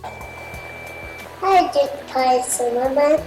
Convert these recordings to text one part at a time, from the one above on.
I just tried cinnamon.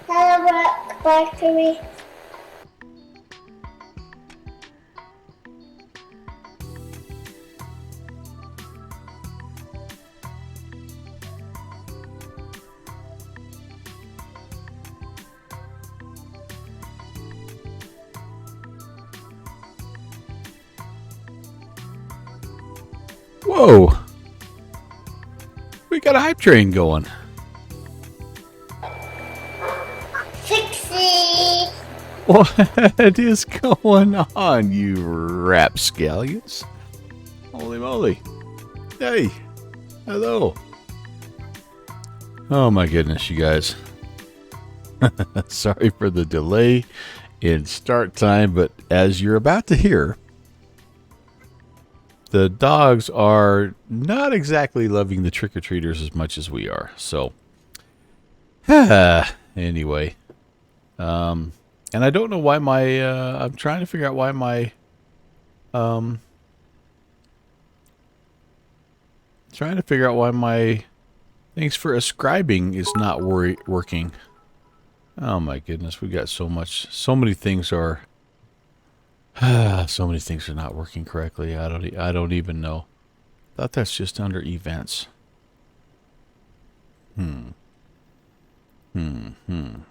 Hello, factory. Whoa! We got a hype train going. Fixie. What is going on, you rapscallions? Holy moly. Hey. Hello. Oh my goodness, you guys. Sorry for the delay in start time, but as you're about to hear, the dogs are not exactly loving the trick-or-treaters as much as we are. So, anyway. And I don't know why I'm trying to figure out why my thanks for ascribing is not working. Oh my goodness, we got so many things are, so many things are not working correctly. I don't even know. Thought that's just under events.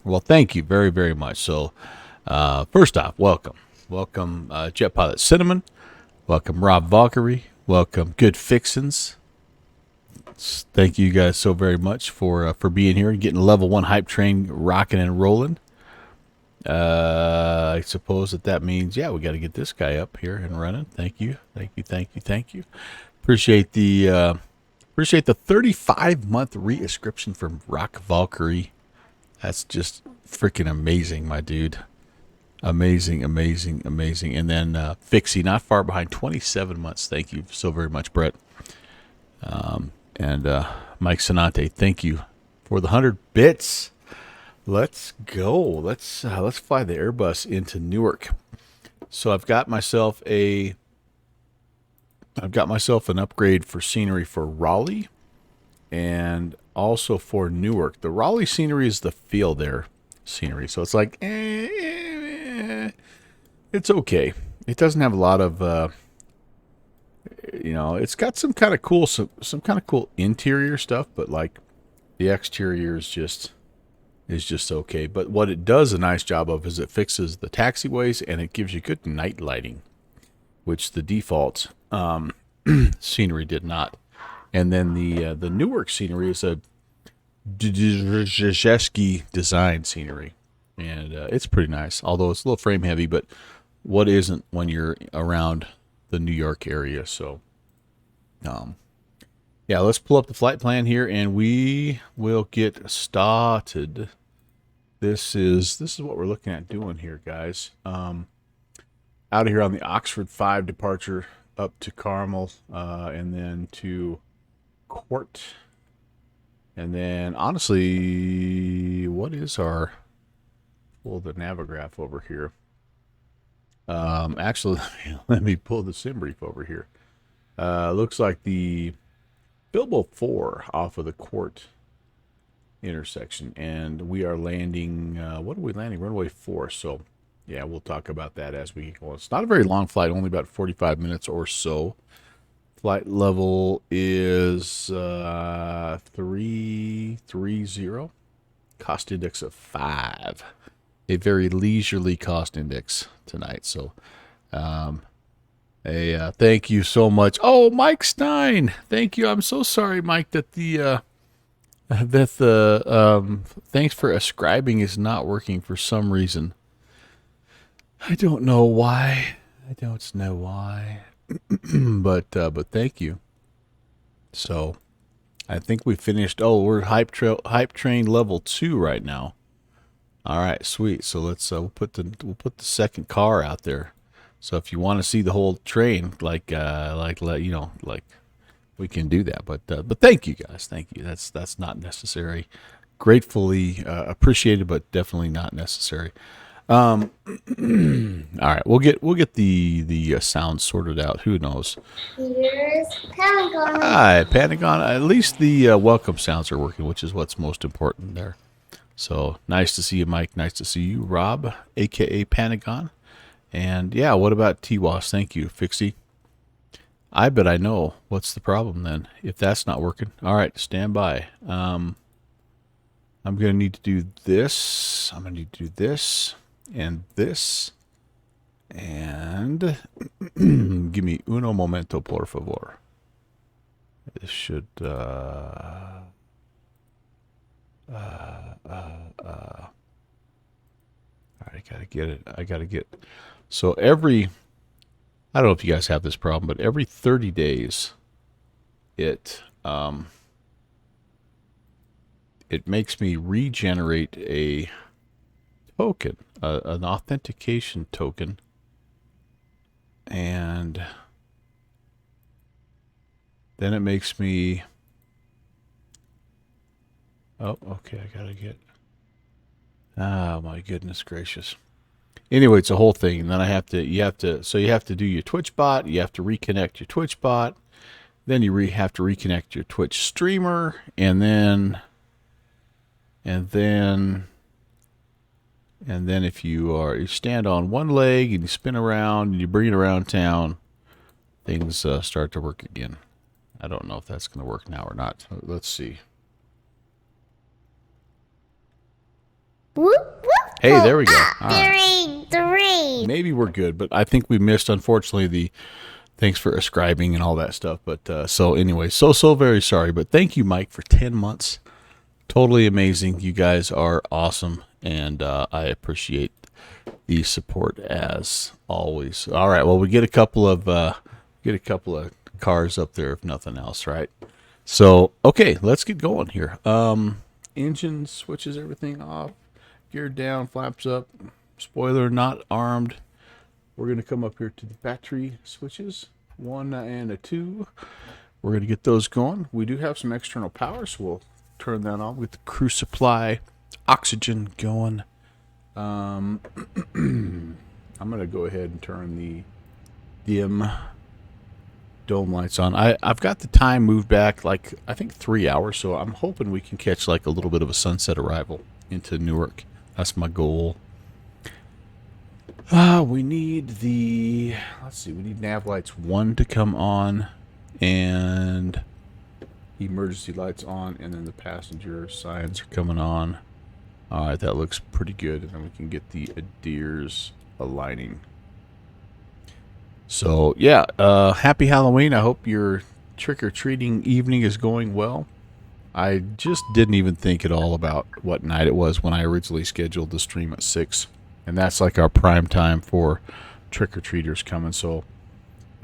Well, thank you very, very much. So, first off, welcome, Jet Pilot Cinnamon. Welcome, Rob Valkyrie. Welcome, Good Fixins. Thank you guys so very much for being here and getting level 1 hype train rocking and rolling. I suppose that means, yeah, we got to get this guy up here and running. Thank you. Appreciate the 35-month re-inscription from Rock Valkyrie. That's just freaking amazing, my dude. Amazing. And then Fixie, not far behind, 27 months. Thank you so very much, Brett. And Mike Sonante, thank you for the 100 bits. Let's go. Let's fly the Airbus into Newark. So I've got myself an upgrade for scenery for Raleigh and also for Newark. The Raleigh scenery is the feel there scenery. So it's like it's okay. It doesn't have a lot of it's got some kind of cool interior stuff, but like the exterior is just okay. But what it does a nice job of is it fixes the taxiways and it gives you good night lighting, which the default scenery did not. And then the Newark scenery is a Dzerzhinski design scenery, and it's pretty nice. Although it's a little frame heavy, but what isn't when you're around the New York area? So, yeah, let's pull up the flight plan here, and we will get started. This is what we're looking at doing here, guys. Out of here on the Oxford 5 departure up to Carmel, and then to Court. And then, honestly, what is our... Pull the Navigraph over here. Actually, let me pull the sim brief over here. Looks like the Bilbo 4 off of the Court intersection, and we are landing, what are we landing? Runway 4. So, yeah, we'll talk about that as we go. It's not a very long flight, only about 45 minutes or so. Flight level is 330. Cost index of 5. A very leisurely cost index tonight. So, thank you so much. Oh, Mike Stein, thank you. I'm so sorry, Mike, that the thanks for ascribing is not working for some reason. I don't know why. but thank you. So I think we finished. Oh, we're hype train level 2 right now. All right, sweet. So let's we'll put the second car out there. So if you want to see the whole train, like we can do that. But thank you guys, thank you. That's not necessary. Gratefully appreciated, but definitely not necessary. All right, we'll get the sound sorted out. Who knows? Here's Pentagon. Hi, Pentagon. At least the welcome sounds are working, which is what's most important there. So nice to see you, Mike. Nice to see you, Rob, aka Pentagon. And yeah, what about TWAS? Thank you, Fixie. I bet I know what's the problem then. If that's not working, all right, stand by. I'm gonna need to do this. I'm gonna need to do this and this, and give me uno momento, por favor. This should. I gotta get it. I gotta get. So I don't know if you guys have this problem, but every 30 days, it makes me regenerate a token, an authentication token, and then it makes me. Oh, okay. I gotta get. Oh my goodness gracious. Anyway, it's a whole thing. And then you have to do your Twitch bot. You have to reconnect your Twitch bot. Then you have to reconnect your Twitch streamer, and then if you stand on one leg and you spin around and you bring it around town, things start to work again. I don't know if that's going to work now or not. Let's see. Whoop, whoop. Hey, there we go. All right. The rain. Maybe we're good, but I think we missed, unfortunately, the thanks for ascribing and all that stuff. But so anyway, so very sorry. But thank you, Mike, for 10 months. Totally amazing. You guys are awesome, and I appreciate the support as always. All right, well, we get a couple of cars up there, if nothing else, right? So okay, let's get going here. Engine switches everything off. Gear down, flaps up, spoiler not armed. We're going to come up here to the battery switches, 1 and a 2. We're going to get those going. We do have some external power, so we'll turn that on with the crew supply oxygen going. I'm going to go ahead and turn the dim dome lights on. I've got the time moved back like I think 3 hours, so I'm hoping we can catch like a little bit of a sunset arrival into Newark. That's my goal. We need we need nav lights 1 to come on, and emergency lights on, and then the passenger signs are coming on. All right, that looks pretty good, and then we can get the adheres aligning. So yeah, happy Halloween. I hope your trick-or-treating evening is going well. I just didn't even think at all about what night it was when I originally scheduled the stream at 6. And that's like our prime time for trick-or-treaters coming. So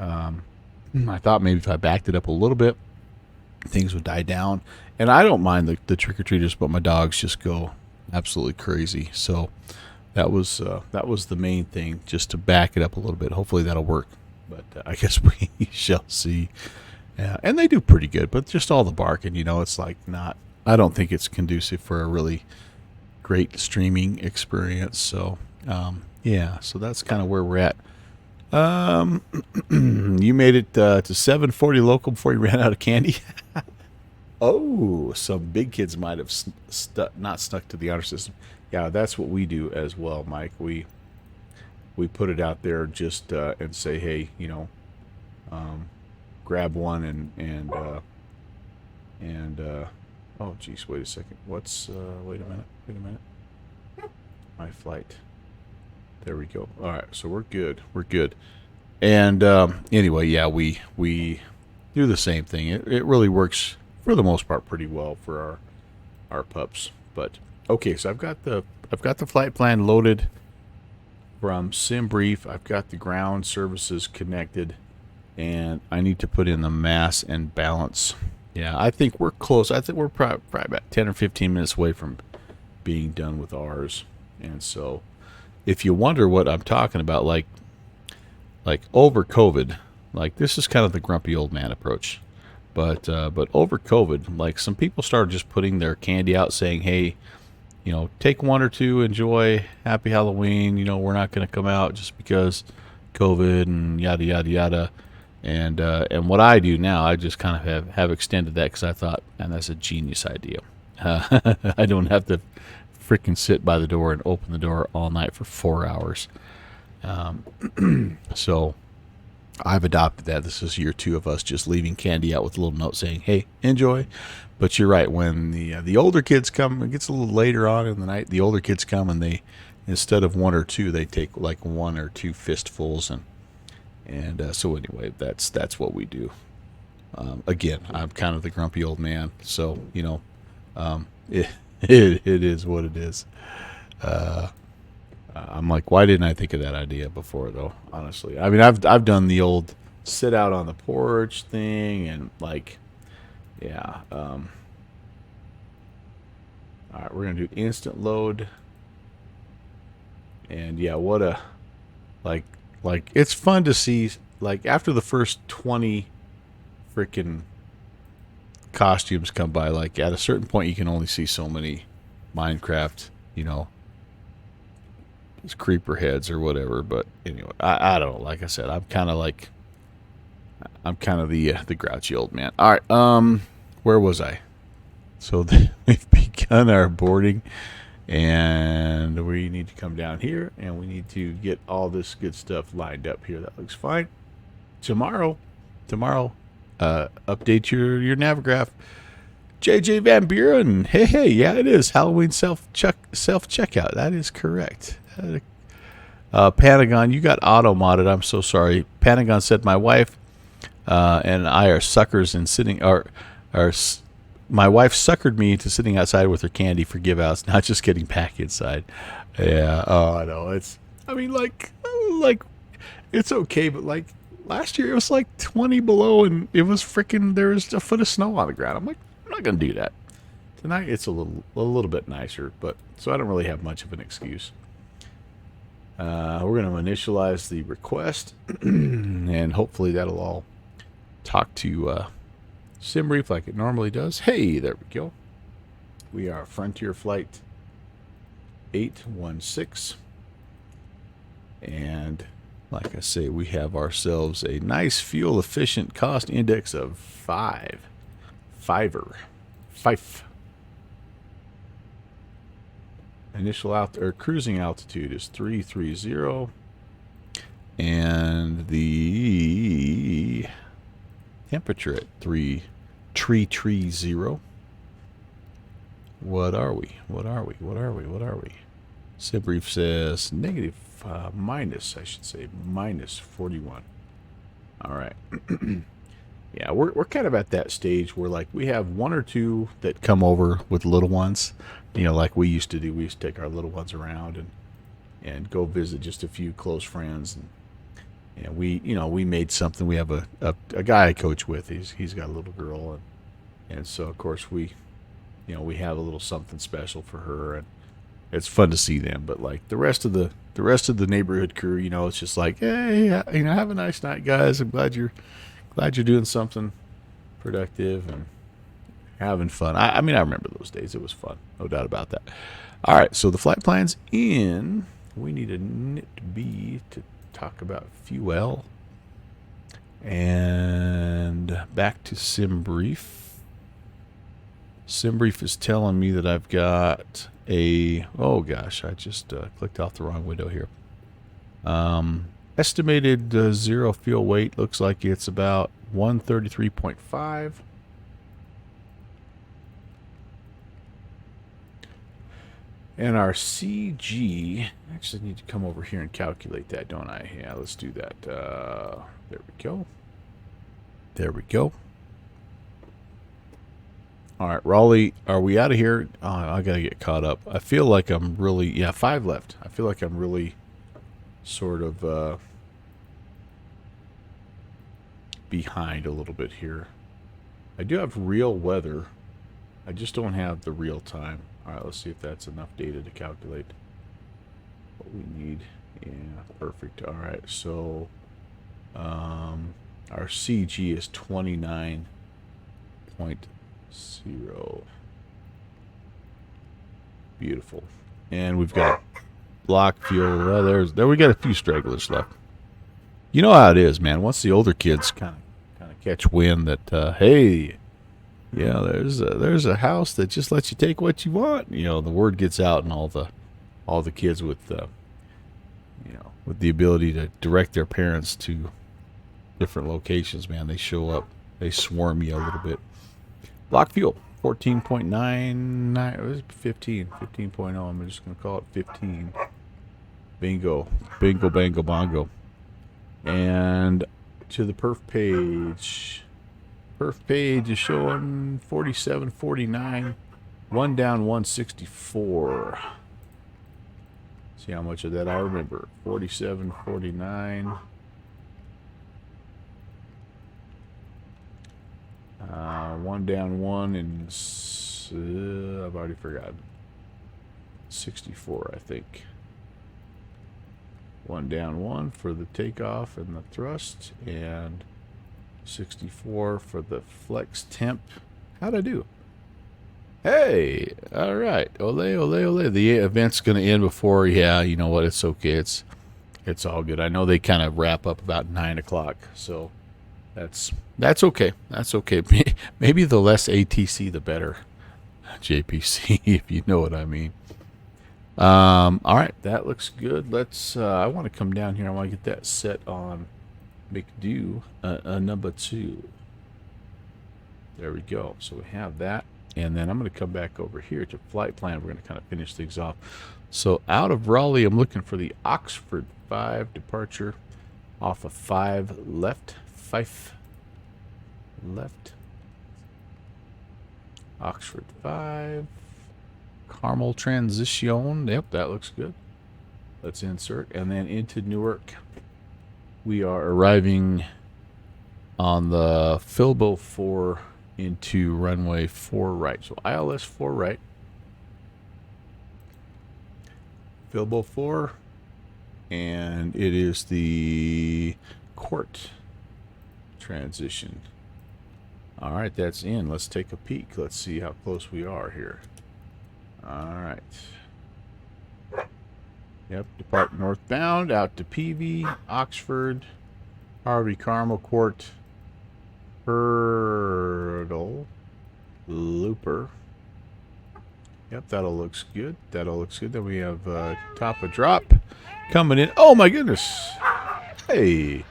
I thought maybe if I backed it up a little bit, things would die down. And I don't mind the trick-or-treaters, but my dogs just go absolutely crazy. So that was the main thing, just to back it up a little bit. Hopefully that'll work. But I guess we shall see. Yeah, and they do pretty good, but just all the barking, it's like not. I don't think it's conducive for a really great streaming experience. So, yeah, so that's kind of where we're at. You made it to 7:40 local before you ran out of candy. Oh, some big kids might have not stuck to the honor system. Yeah, that's what we do as well, Mike. We put it out there just and say, hey, grab one and oh geez, wait a second. Wait a minute. My flight. There we go. All right, so we're good. And anyway, yeah, we do the same thing. It really works for the most part pretty well for our pups. But okay, so I've got the flight plan loaded from SimBrief. I've got the ground services connected. and I need to put in the mass and balance. Yeah, I think we're close. I think we're probably about 10 or 15 minutes away from being done with ours. And so if you wonder what I'm talking about, like over COVID, like this is kind of the grumpy old man approach. But over COVID, like some people started just putting their candy out saying, hey, you know, take one or two, enjoy, happy Halloween. You know, we're not going to come out just because COVID and yada, yada, yada. And what I do now, I just kind of have extended that because I thought, man, that's a genius idea. I don't have to freaking sit by the door and open the door all night for 4 hours. So I've adopted that. This is year 2 of us just leaving candy out with a little note saying, hey, enjoy. But you're right. When the older kids come, it gets a little later on in the night, the older kids come and they, instead of one or two, they take like 1 or 2 fistfuls. And so anyway, that's what we do. Again, I'm kind of the grumpy old man. So, you know, it is what it is. I'm like, why didn't I think of that idea before, though? Honestly, I mean, I've done the old sit out on the porch thing, and like, yeah. All right, we're gonna do instant load, and yeah, what a like it's fun to see. Like after the first 20 freaking costumes come by, like at a certain point, you can only see so many Minecraft, you know, creeper heads or whatever. But anyway, I don't know. Like I said, I'm kind of the grouchy old man. All right, where was I? So we've begun our boarding, and we need to come down here, and we need to get all this good stuff lined up here. That looks fine. Tomorrow, update your Navigraph. JJ Van Buren. Hey, yeah, it is Halloween self checkout. That is correct. Pentagon, you got auto modded. I'm so sorry. Pentagon said my wife and I are suckers in sitting. My wife suckered me into sitting outside with her candy for give outs, not just getting back inside. Yeah. Oh, I know. I mean, like it's okay, but like last year it was like 20 below, and it was freaking. There was a foot of snow on the ground. I'm like, I'm not gonna do that. Tonight it's a little bit nicer, but so I don't really have much of an excuse. We're going to initialize the request, and hopefully that'll all talk to SimBrief like it normally does. Hey, there we go. We are Frontier Flight 816, and like I say, we have ourselves a nice fuel-efficient cost index of 5. Initial cruising altitude is 330, and the temperature at 330. What are we? SimBrief says minus 41. All right. Yeah, we're kind of at that stage where like we have 1 or 2 that come over with little ones, you know, like we used to do. We used to take our little ones around and go visit just a few close friends, and we made something. We have a guy I coach with. He's got a little girl, and so of course we have a little something special for her, and it's fun to see them. But like the rest of the neighborhood crew, you know, it's just like, hey, have a nice night, guys. I'm glad you're doing something productive and having fun. I mean, I remember those days. It was fun. No doubt about that. All right, so the flight plan's in. We need a NITB to talk about fuel. And back to SimBrief. SimBrief is telling me that I've got oh gosh, I just clicked off the wrong window here. Estimated zero fuel weight looks like it's about 133.5. And our CG, I actually need to come over here and calculate that, don't I? Yeah, let's do that. There we go. All right, Raleigh, are we out of here? Oh, I got to get caught up. I feel like I'm really, 5 left. I feel like I'm really sort of behind a little bit here. I do have real weather. I just don't have the real time. All right, let's see if that's enough data to calculate what we need. Yeah, perfect. All right, so our CG is 29.0. Beautiful. And we've got block fuel. There we got a few stragglers left. You know how it is, man. Once the older kids kind of catch wind that hey, yeah, there's a house that just lets you take what you want. You know, the word gets out, and all the kids with with the ability to direct their parents to different locations, man, they show up. They swarm you a little bit. Block fuel 14.99. It was 15.0. I'm just gonna call it 15. Bingo, bango, bongo. And to the perf page. Perf page is showing 47.49. One down, 164. See how much of that I remember. 47.49. One down, one, and I've already forgotten. 64, I think. One down, one for the takeoff and the thrust, and 64 for the flex temp. How'd I do? Hey, all right. Ole, ole, ole. The event's going to end before, yeah, you know what? It's okay. It's all good. I know they kind of wrap up about 9 o'clock, so that's okay. That's okay. Maybe the less ATC, the better. JPC, if you know what I mean. All right, that looks good. Let's. I want to come down here. I want to get that set on McDo number 2. There we go. So we have that, and then I'm going to come back over here to flight plan. We're going to kind of finish things off. So out of Raleigh, I'm looking for the Oxford 5 departure off of 5 left. Oxford 5. Carmel transition. Yep, that looks good. Let's insert. And then into Newark. We are arriving on the Filbo 4 into runway 4 right. So ILS 4 right. Filbo 4. And it is the Court transition. All right, that's in. Let's take a peek. Let's see how close we are here. All right. Yep, depart northbound out to PV, Oxford, Harvey, Carmel, Court, Hurdle, Looper. Yep, that'll looks good. That'll looks good. Then we have top of drop coming in. Oh my goodness! Hey.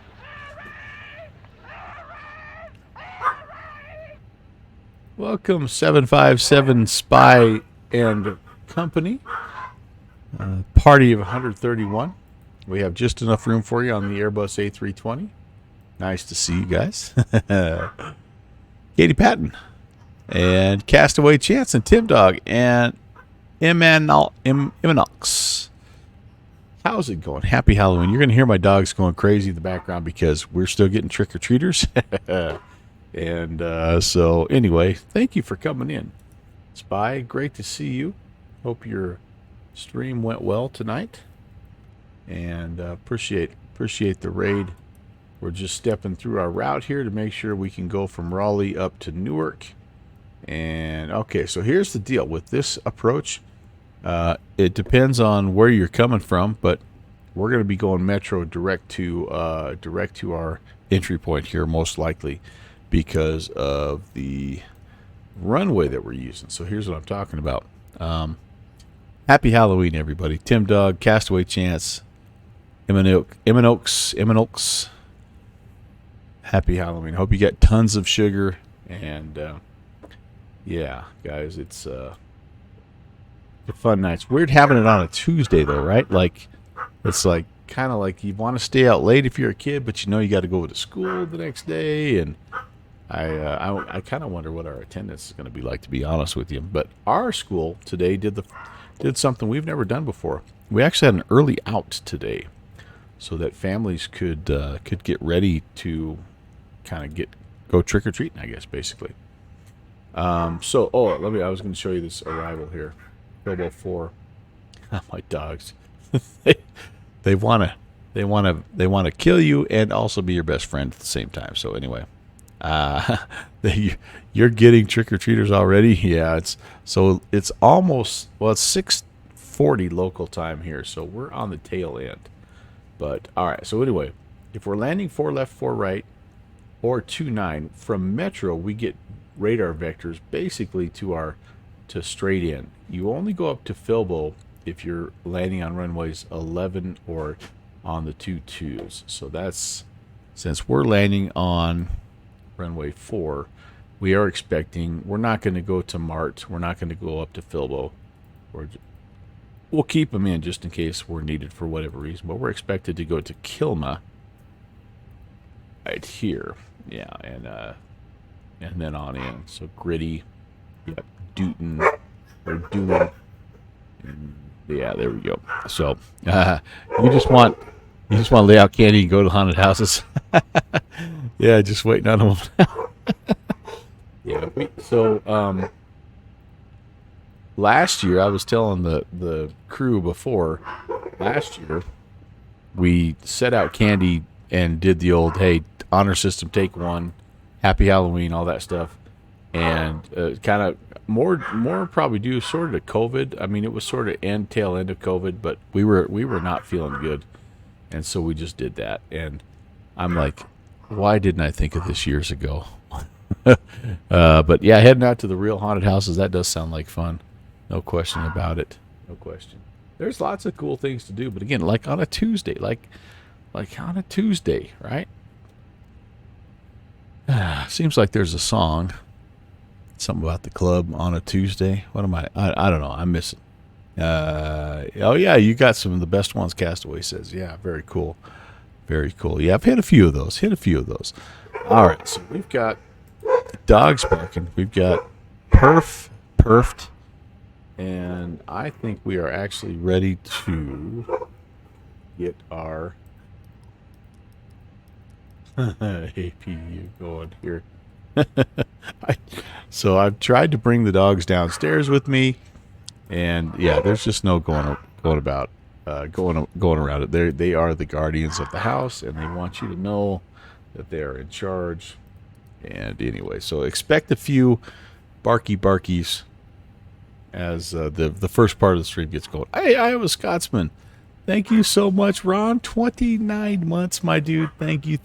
Welcome 757 Spy and Company. Party of 131. We have just enough room for you on the Airbus A320. Nice to see you guys. Katie Patton and Castaway Chance and Tim Dog and Imanox. How's it going? Happy Halloween. You're going to hear my dogs going crazy in the background because we're still getting trick-or-treaters. And so anyway, thank you for coming in. Spy, great to see you. Hope your stream went well tonight. And appreciate the raid. We're just stepping through our route here to make sure we can go from Raleigh up to Newark. And okay, so here's the deal with this approach. It depends on where you're coming from, but we're going to be going metro direct to our entry point here, most likely, because of the runway that we're using. So here's what I'm talking about. Happy Halloween, everybody. Tim Dog, Castaway Chance, Imanox. Happy Halloween. Hope you get tons of sugar. And yeah, guys, it's a fun night. It's weird having it on a Tuesday, though, right? Like, it's like kind of like you want to stay out late if you're a kid, but you know you got to go to school the next day. And I kind of wonder what our attendance is going to be like, to be honest with you. But our school today did something we've never done before. We actually had an early out today, so that families could get ready to kind of go trick or treating, I guess, basically. I was going to show you this arrival here, Bilbo 4. My dogs, they want to kill you and also be your best friend at the same time. So anyway, you're getting trick or treaters already. Yeah, it's almost, well, it's 6:40 local time here, so we're on the tail end. But all right, so anyway, if we're landing 4 left, 4 right, or 2-9 from Metro, we get radar vectors basically to straight in. You only go up to Filbo if you're landing on runways 11 or on the 2-2s. So that's, since we're landing on runway 4, we're not going to go to Mart. We're not going to go up to Filbo. We'll keep them in just in case we're needed for whatever reason. But we're expected to go to Kilma right here. Yeah, and then on in. So Gritty, yep, Dootin, or Dooin. Yeah, there we go. So you just want to lay out candy and go to haunted houses. Yeah, just waiting on them. Yeah. Last year, I was telling the crew before, last year, we set out candy and did the old, hey, honor system, take 1, happy Halloween, all that stuff. And kind of more probably due sort of to COVID. I mean, it was sort of tail end of COVID, but we were not feeling good. And so we just did that. And I'm like, why didn't I think of this years ago? But yeah, heading out to the real haunted houses, that does sound like fun. No question about it. No question. There's lots of cool things to do, but again, like on a Tuesday, like on a Tuesday, right? Seems like there's a song, something about the club on a Tuesday. What am I don't know. I'm missing. Oh yeah, you got some of the best ones. Castaway says, yeah, very cool, very cool. Yeah, I've hit a few of those. All right, so we've got dogs barking. We've got perfed. And I think we are actually ready to get our APU going here. So I've tried to bring the dogs downstairs with me, and yeah, there's just no going around it. They are the guardians of the house, and they want you to know that they are in charge. And anyway, so expect a few barkies as the first part of the stream gets going. Hey, I am a Scotsman. Thank you so much, Ron. 29 months, my dude. Thank you.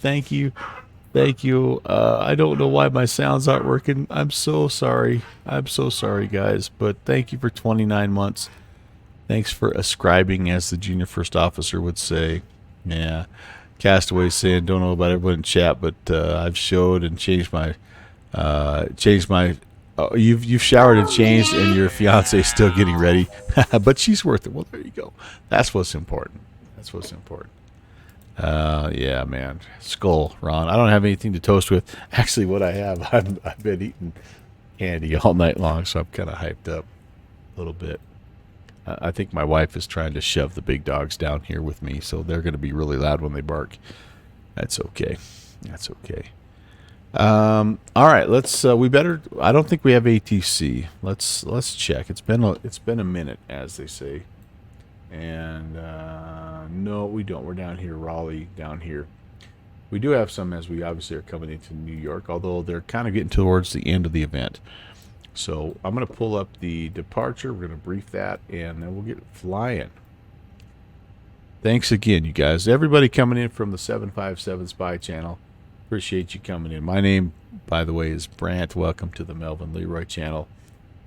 I don't know why my sounds aren't working. I'm so sorry, guys. But thank you for 29 months. Thanks for ascribing, as the junior first officer would say. Yeah. Castaway saying, don't know about everyone in chat, but I've showed and changed my you've showered and changed, and your fiance is still getting ready, but she's worth it. Well, there you go. That's what's important. Yeah, man. Skull, Ron. I don't have anything to toast with. Actually, what I have, I've been eating candy all night long, so I'm kind of hyped up a little bit. I think my wife is trying to shove the big dogs down here with me, so they're going to be really loud when they bark. That's okay. All right, let's. I don't think we have ATC. Let's check. It's been a minute, as they say. And no, we don't. We're down here, Raleigh, down here. We do have some, as we obviously are coming into New York, although they're kind of getting towards the end of the event. So I'm going to pull up the departure. We're going to brief that, and then we'll get flying. Thanks again, you guys. Everybody coming in from the 757 Spy channel. Appreciate you coming in. My name, by the way, is Brant. Welcome to the Melvin Leroy channel.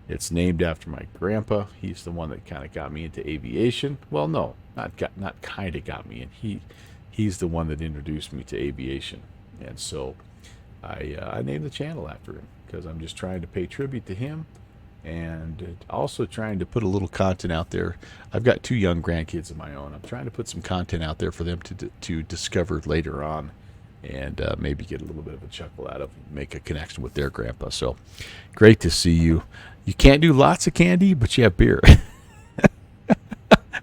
It's named after my grandpa. He's the one that kind of got me into aviation. Well, no, not kind of got me in. He's the one that introduced me to aviation, and so I named the channel after him because I'm just trying to pay tribute to him, and also trying to put a little content out there. I've got 2 young grandkids of my own. I'm trying to put some content out there for them to discover later on, and maybe get a little bit of a chuckle out of, make a connection with their grandpa. So great to see you. You can't do lots of candy, but you have beer.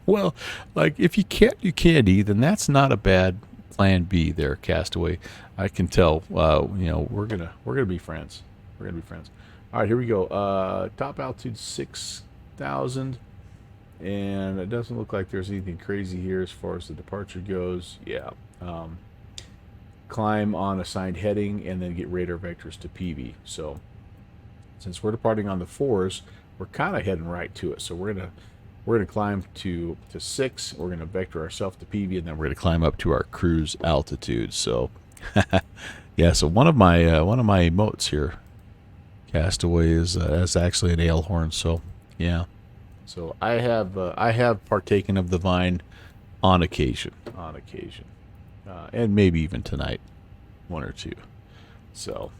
Well, like if you can't do candy, then that's not a bad Plan B there, Castaway. I can tell. You know, we're gonna be friends. We're gonna be friends. All right, here we go. Top altitude 6,000, and it doesn't look like there's anything crazy here as far as the departure goes. Yeah. Climb on assigned heading and then get radar vectors to PV. So since we're departing on the 4s, we're kind of heading right to it. So we're gonna climb to 6. We're gonna vector ourselves to PV, and then we're gonna climb up to our cruise altitude. So yeah. So one of my emotes here, Castaway, is actually an ale horn. So yeah. So I have partaken of the vine on occasion, and maybe even tonight, one or two. So,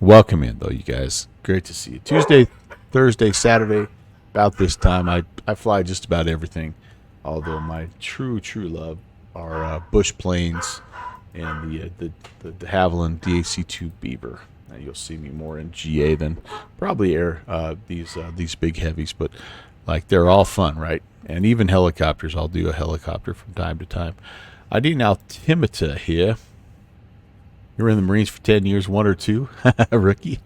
welcome in though, you guys. Great to see you. Tuesday, Thursday, Saturday, about this time. I fly just about everything, although my true love are bush planes and the de Havilland DAC-2 Beaver. Now you'll see me more in GA than probably air these big heavies, but like they're all fun, right? And even helicopters. I'll do a helicopter from time to time. I need an altimeter here. You're in the Marines for 10 years, 1 or 2, rookie.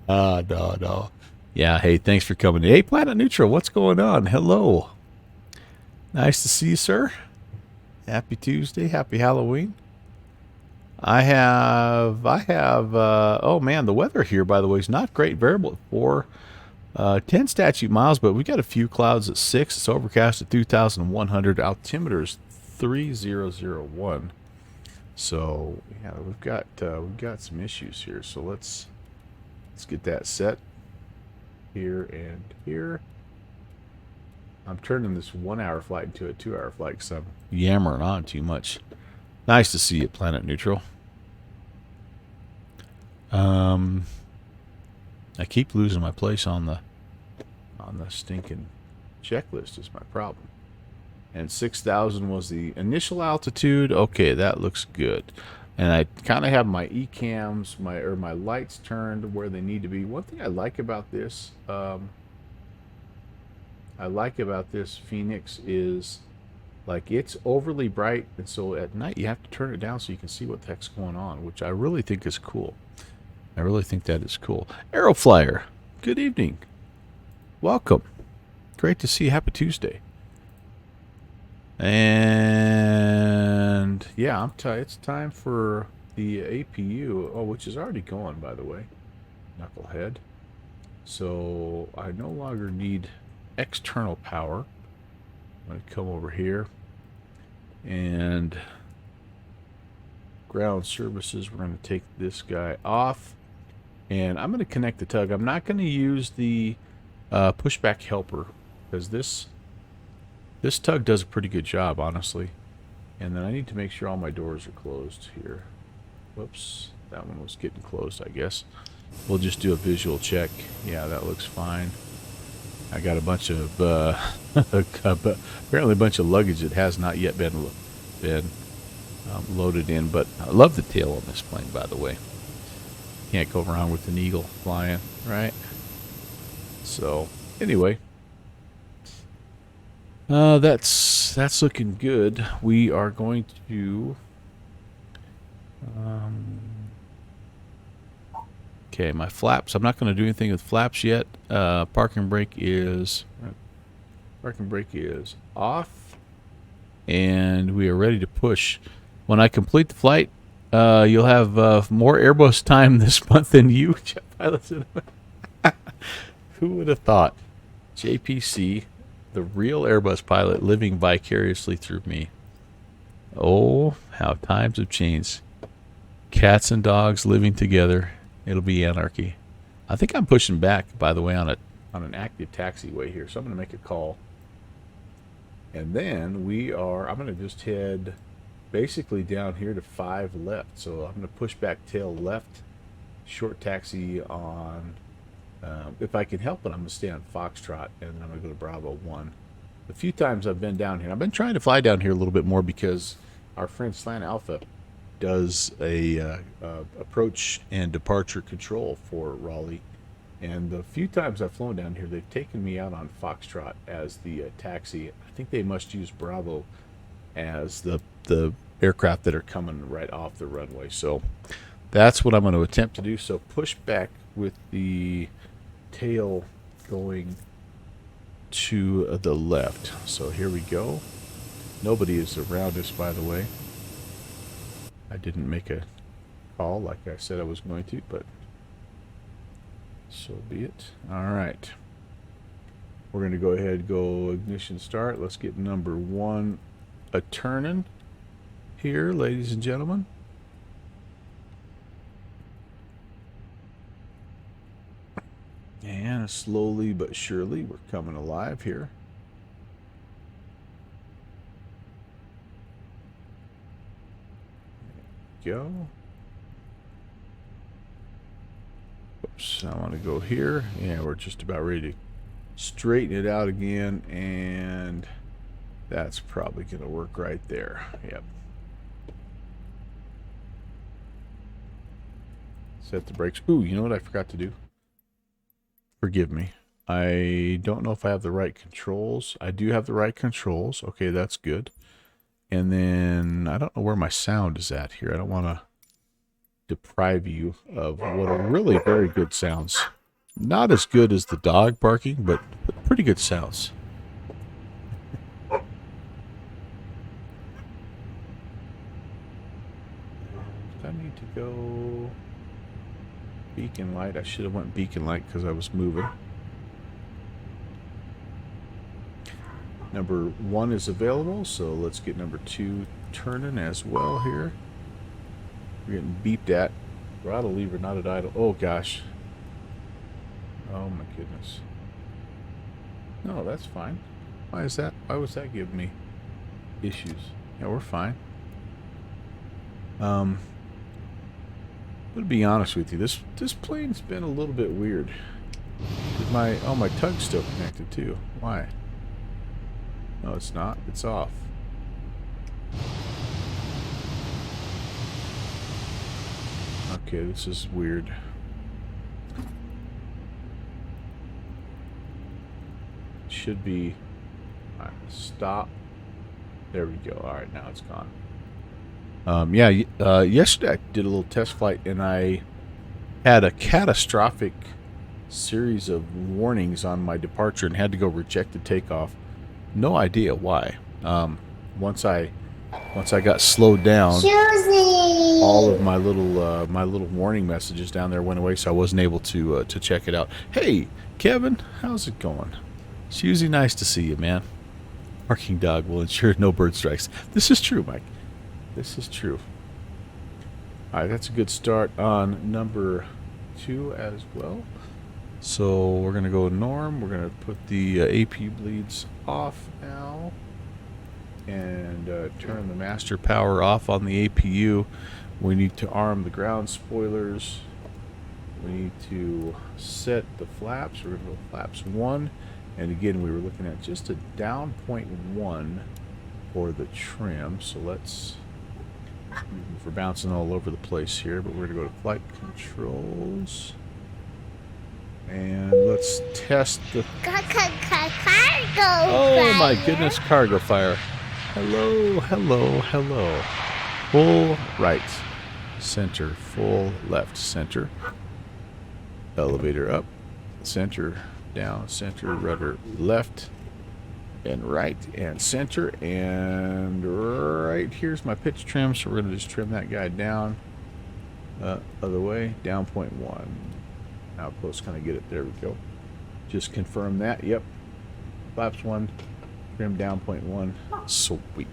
No. Yeah, hey, thanks for coming in. Hey, Planet Neutral, what's going on? Hello. Nice to see you, sir. Happy Tuesday. Happy Halloween. I have, oh man, the weather here, by the way, is not great. Variable at 4, 10 statute miles, but we got a few clouds at 6. It's overcast at 2,100. Altimeter is 3001. So yeah, we've got some issues here. So let's get that set here and here. I'm turning this 1 hour flight into a 2 hour flight because I'm yammering on too much. Nice to see you, Planet Neutral. I keep losing my place on the stinking checklist is my problem. And 6,000 was the initial altitude. Okay, that looks good. And I kind of have my ECAMs, my lights turned where they need to be. One thing I like about this, Fenix is like it's overly bright, and so at night you have to turn it down so you can see what the heck's going on, which I really think is cool. I really think that is cool. Aeroflyer, good evening. Welcome. Great to see you. Happy Tuesday. And yeah, it's time for the APU, which is already going, by the way, knucklehead. So I no longer need external power. I'm going to come over here and ground services. We're going to take this guy off, and I'm going to connect the tug. I'm not going to use the pushback helper because this tug does a pretty good job, honestly. And then I need to make sure all my doors are closed here. Whoops, that one was getting closed, I guess. We'll just do a visual check. Yeah, that looks fine. I got a bunch of apparently a bunch of luggage that has not yet been loaded in. But I love the tail on this plane, by the way. Can't go wrong with an eagle flying, right? So anyway. That's looking good. We are going to okay, my flaps. I'm not going to do anything with flaps yet. Parking brake is off, and we are ready to push. When I complete the flight, you'll have more Airbus time this month than you, jet pilots. Who would have thought? JPC, the real Airbus pilot, living vicariously through me. Oh, how times have changed. Cats and dogs living together. It'll be anarchy. I think I'm pushing back, by the way, on an active taxiway here. So I'm going to make a call. And then I'm going to just head basically down here to 5 left. So I'm going to push back tail left, short taxi on, if I can help it, I'm going to stay on Foxtrot, and then I'm going to go to Bravo 1. The few times I've been down here, I've been trying to fly down here a little bit more because our friend Slant Alpha does a approach and departure control for Raleigh. And the few times I've flown down here, they've taken me out on Foxtrot as the taxi. I think they must use Bravo as the aircraft that are coming right off the runway. So that's what I'm going to attempt to do. So push back with the tail going to the left. So here we go. Nobody is around us, by the way. I didn't make a call like I said I was going to, but so be it. All right. We're going to go ahead and go ignition start. Let's get number 1 a turning here, ladies and gentlemen. And slowly but surely, we're coming alive here. There we go. Oops, I want to go here. Yeah, we're just about ready to straighten it out again, and that's probably going to work right there. Yep. Set the brakes. Ooh, you know what I forgot to do? Forgive me. I don't know if I have the right controls. I do have the right controls. Okay, that's good. And then I don't know where my sound is at here. I don't want to deprive you of what are really very good sounds. Not as good as the dog barking, but pretty good sounds. I need to go beacon light. I should have went beacon light because I was moving. Number 1 is available, so let's get number 2 turning as well here. We're getting beeped at. Throttle lever not at idle. Oh gosh. Oh my goodness. No, that's fine. Why is that? Why was that giving me issues? Yeah, we're fine. But to be honest with you, this plane's been a little bit weird. My tug's still connected too. Why? No, it's not. It's off. Okay, this is weird. Should be. Alright, stop. There we go. Alright, now it's gone. Yesterday I did a little test flight and I had a catastrophic series of warnings on my departure and had to go rejected takeoff. No idea why. Once I got slowed down, all of my little warning messages down there went away, so I wasn't able to check it out. Hey, Kevin, how's it going? It's usually nice to see you, man. Barking dog will ensure no bird strikes. This is true, Mike. This is true. All right, that's a good start on number 2 as well. So we're going to go norm. We're going to put the AP bleeds off now. And turn the master power off on the APU. We need to arm the ground spoilers. We need to set the flaps. We're going to go flaps 1. And again, we were looking at just a down 0.1 for the trim. So let's... We're bouncing all over the place here, but we're going to go to flight controls. And let's test the... Cargo Oh my fire. goodness, cargo fire. Hello, hello, hello. Full right, center, full left, center. Elevator up, center, down, center, rudder left, and right, and center, and right here's my pitch trim, so we're going to just trim that guy down. Other way, down 0.1. How close can I get it? There we go. Just confirm that. Yep. Flaps 1. Trim down 0.1. Sweet.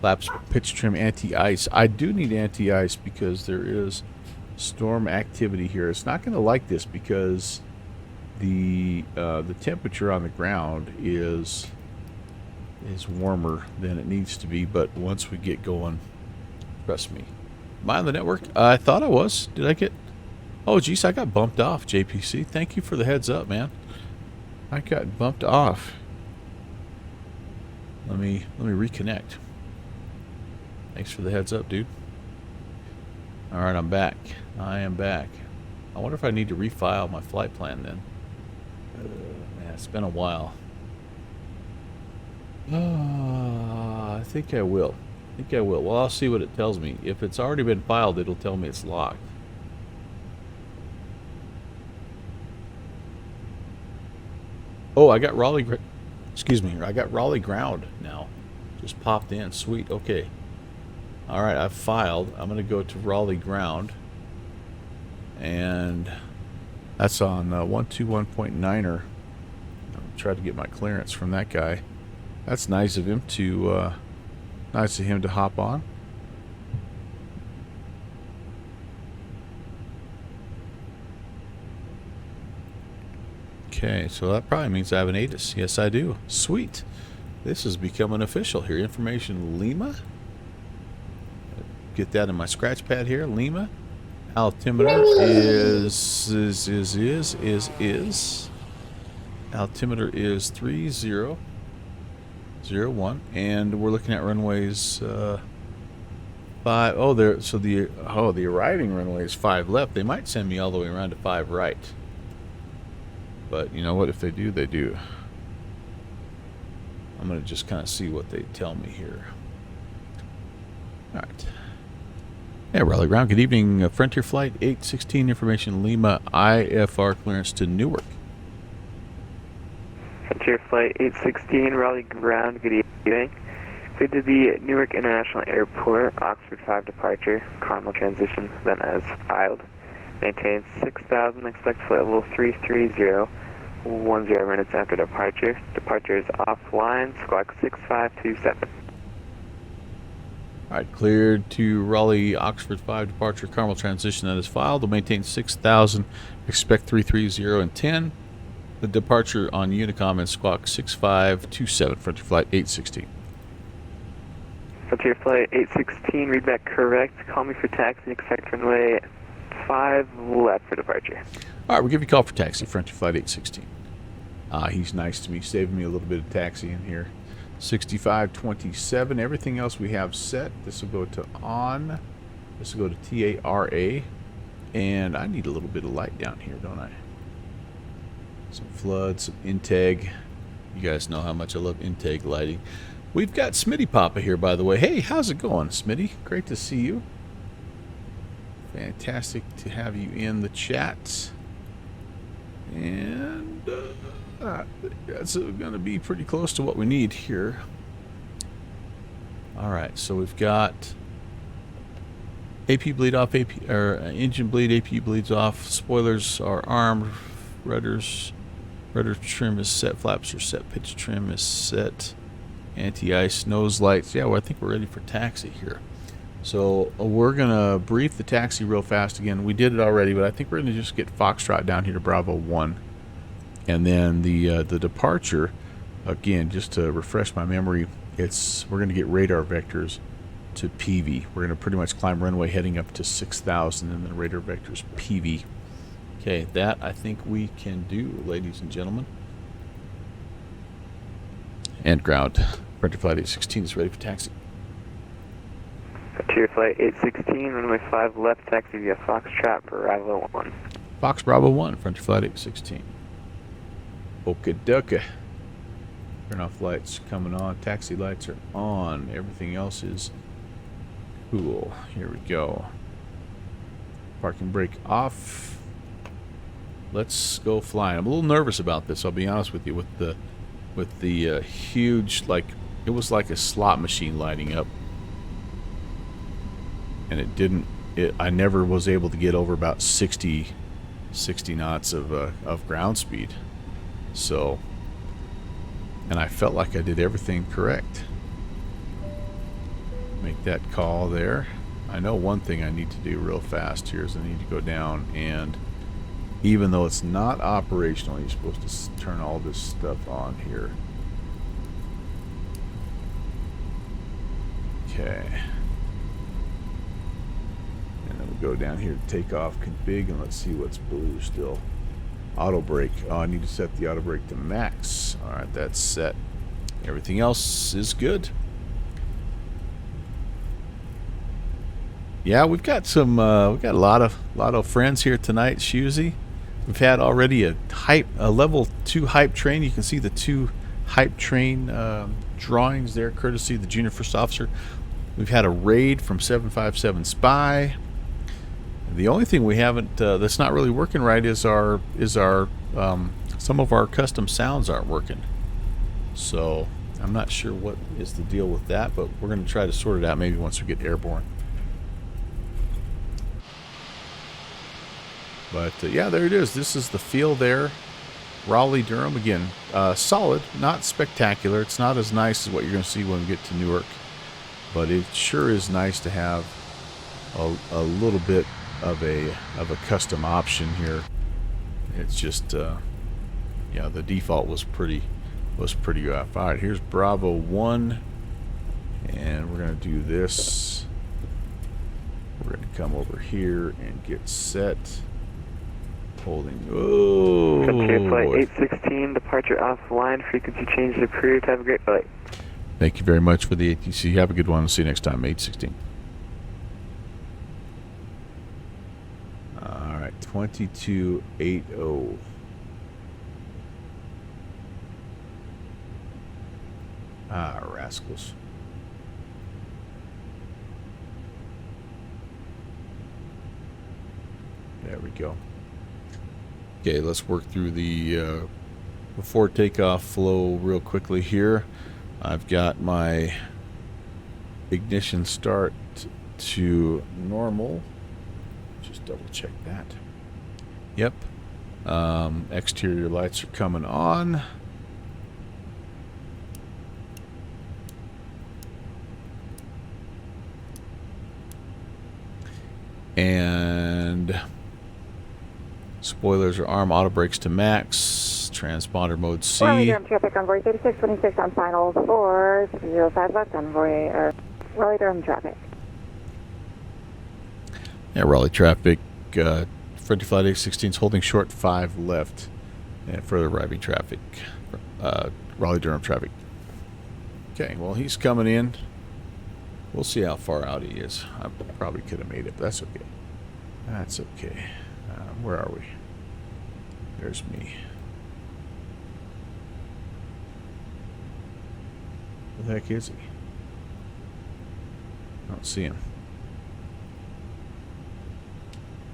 Flaps pitch trim anti-ice. I do need anti-ice because there is storm activity here. It's not going to like this because the temperature on the ground is warmer than it needs to be. But once we get going, trust me. Am I on the network? I thought I was. Did I get... Oh, geez, I got bumped off, JPC. Thank you for the heads up, man. I got bumped off. Let me reconnect. Thanks for the heads up, dude. All right, I'm back. I am back. I wonder if I need to refile my flight plan then. Man, it's been a while. I think I will. I think I will. Well, I'll see what it tells me. If it's already been filed, it'll tell me it's locked. Oh, I got Raleigh. Excuse me. I got Raleigh ground now. Just popped in. Sweet. Okay. All right. I've filed. I'm going to go to Raleigh ground, and that's on 121.9er. I'll try to get my clearance from that guy. That's nice of him to hop on. Okay, so that probably means I have an ATIS. Yes, I do. Sweet. This is becoming official here. Information Lima. Get that in my scratch pad here. Lima. Altimeter is. Altimeter is 3001, and we're looking at runways 5. Oh, there. So the arriving runway is 5 left. They might send me all the way around to 5 right. But you know what? If they do, they do. I'm going to just kind of see what they tell me here. All right. Yeah, Raleigh ground. Good evening. Frontier Flight 816 information Lima IFR clearance to Newark. Frontier Flight 816 Raleigh ground. Good evening. Good to the Newark International Airport. Oxford 5 departure. Carmel transition. Then as filed. Maintain 6,000. Expect flight level 330. 10 minutes after departure. Departure is offline. Squawk 6527. All right, cleared to Raleigh, Oxford 5 departure, Carmel transition that is filed. Will maintain 6,000, expect 330 and 10. The departure on Unicom and Squawk 6527, Frontier Flight 816. Frontier Flight 816, read back correct. Call me for taxi, expect runway 5 left for departure. All right, we'll give you a call for taxi, Frontier Flight 816. He's nice to me, saving me a little bit of taxi in here. 6527. Everything else we have set. This will go to on. This will go to TARA. And I need a little bit of light down here, don't I? Some flood, some integ. You guys know how much I love integ lighting. We've got Smitty Papa here, by the way. Hey, how's it going, Smitty? Great to see you. Fantastic to have you in the chat. And that's going to be pretty close to what we need here. All right, so we've got AP bleed off, engine bleed, AP bleeds off. Spoilers are armed. Rudder trim is set. Flaps are set. Pitch trim is set. Anti-ice nose lights. Yeah, well, I think we're ready for taxi here. So we're gonna brief the taxi real fast again. We did it already, but I think we're gonna just get Foxtrot down here to Bravo 1. And then the departure, again, just to refresh my memory, we're going to get radar vectors to PV. We're going to pretty much climb runway heading up to 6,000 and then radar vectors PV. Okay, that I think we can do, ladies and gentlemen. And ground. Frontier Flight 816 is ready for taxi. Frontier Flight 816, runway 5 left, taxi via Foxtrot, Bravo 1. Fox Bravo 1, Frontier Flight 816. Okie dokie. Turn off lights coming on. Taxi lights are on. Everything else is cool. Here we go. Parking brake off. Let's go flying. I'm a little nervous about this, I'll be honest with you, with the huge, like, it was like a slot machine lighting up. And it didn't, I never was able to get over about 60 knots of ground speed. So, and I felt like I did everything correct. Make that call there. I know one thing I need to do real fast here is I need to go down, and even though it's not operational, you're supposed to turn all this stuff on here. Okay. And then we'll go down here to take off config, and let's see what's blue still. Auto brake. Oh, I need to set the auto brake to max. All right, that's set. Everything else is good. Yeah, we've got some. We've got a lot of friends here tonight. Shusey, we've had already a level 2 hype train. You can see the 2 hype train drawings there, courtesy of the junior first officer. We've had a raid from 757 Spy. The only thing we haven't that's not really working right is our some of our custom sounds aren't working. So I'm not sure what is the deal with that, but we're going to try to sort it out maybe once we get airborne. But yeah, there it is. This is the field there. Raleigh, Durham. Again, solid, not spectacular. It's not as nice as what you're going to see when we get to Newark. But it sure is nice to have a little bit of a custom option here. It's just, yeah, the default was pretty rough. All right, here's Bravo 1. And we're going to do this. We're going to come over here and get set. Holding. Oh, Frontier Flight 816, departure offline, frequency change approved. Have a great flight. Thank you very much for the ATC. Have a good one. I'll see you next time, 816. All right, 2280. Ah, rascals. There we go. Okay, let's work through the before takeoff flow real quickly here. I've got my ignition start to normal. Just double check that. Yep. Exterior lights are coming on. And spoilers are arm, auto brakes to max, transponder mode C. Raleigh Durham traffic, convoy 3626 on final 405 left, convoy, Raleigh Durham traffic. Yeah, Raleigh traffic, Frontier Flight 816 is holding short 5 left, and further arriving traffic, Raleigh Durham traffic. Okay, well, he's coming in. We'll see how far out he is. I probably could have made it, but that's okay. That's okay. Where are we? There's me. Where the heck is he? I don't see him.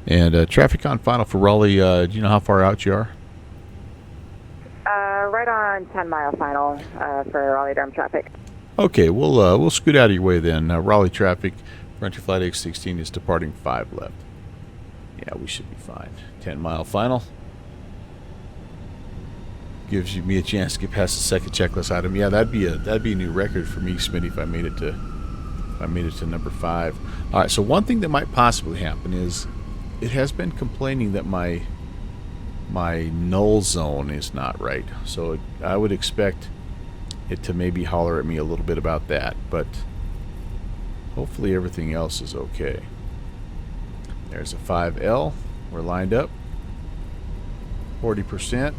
And traffic on final for Raleigh. Do you know how far out you are? Right on 10-mile final for Raleigh Durham traffic. Okay, we'll scoot out of your way then. Raleigh traffic, Frontier Flight 816 is departing 5 left. Yeah, we should be fine. 10-mile final. Gives me a chance to get past the second checklist item. Yeah, that'd be a new record for me, Smitty, if I made it to number 5. All right, so one thing that might possibly happen is it has been complaining that my null zone is not right. So I would expect it to maybe holler at me a little bit about that, but hopefully everything else is okay. There's a 5L. We're lined up. 40%.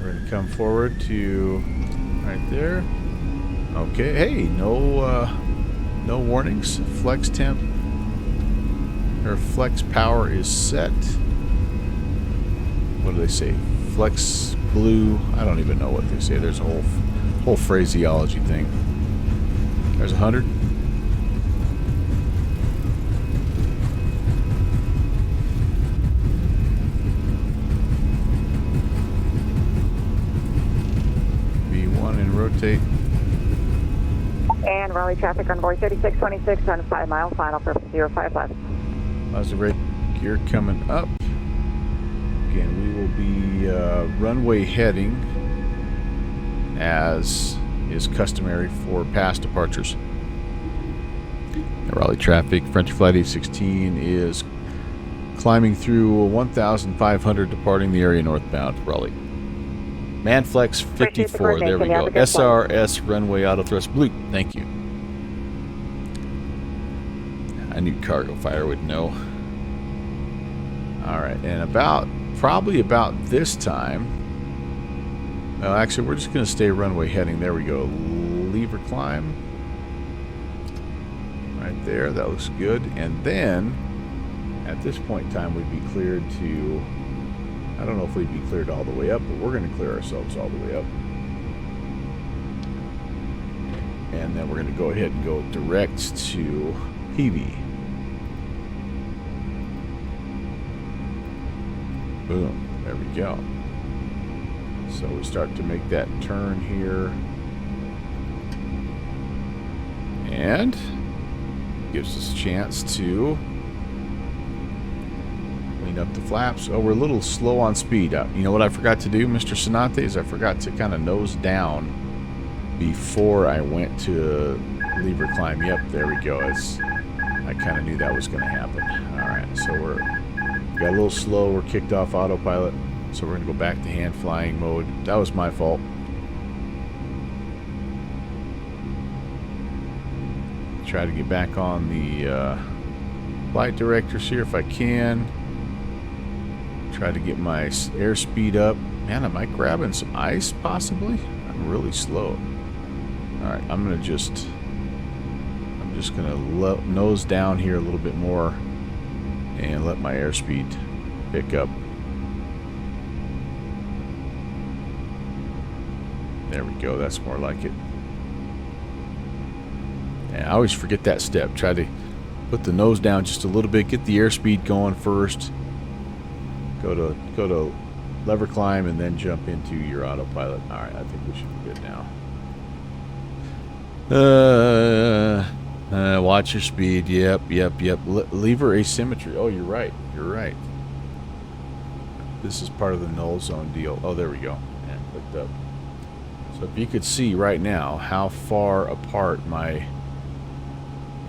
We're going to come forward to right there. Okay. Hey, no warnings. Flex temp. Or flex power is set. What do they say? Flex blue. I don't even know what they say. There's a whole phraseology thing. There's 100. V1 and rotate. And Raleigh traffic on board 3626 on 5-mile final for 05 left. Positive rate gear coming up. Again, we will be runway heading as is customary for past departures. Raleigh traffic, Frontier Flight 816 is climbing through 1,500 departing the area northbound Raleigh. Manflex 54, there we go. SRS runway auto thrust blue, thank you. I knew Cargo Fire would know. Alright, and probably about this time, well, actually, we're just going to stay runway heading. There we go. Lever climb. Right there. That looks good. And then, at this point in time, we'd be cleared to I don't know if we'd be cleared all the way up, but we're going to clear ourselves all the way up. And then we're going to go ahead and go direct to PV. Boom. There we go. So we start to make that turn here. And gives us a chance to clean up the flaps. Oh, we're a little slow on speed. You know what I forgot to do, Mr. Sonate, is I forgot to kind of nose down before I went to lever climb. Yep, there we go. I kind of knew that was going to happen. All right, so we got a little slow. We're kicked off autopilot, so we're going to go back to hand flying mode. That was my fault. Try to get back on the flight directors here if I can. Try to get my airspeed up. Man, am I grabbing some ice possibly? I'm really slow. All right, I'm just gonna nose down here a little bit more and let my airspeed pick up. There we go. That's more like it. And I always forget that step. Try to put the nose down just a little bit, get the airspeed going first. Go to lever climb and then jump into your autopilot. All right, I think we should be good now. Watch your speed. Yep. Lever asymmetry. Oh, you're right. You're right. This is part of the null zone deal. Oh, there we go. And clicked up. So if you could see right now how far apart my...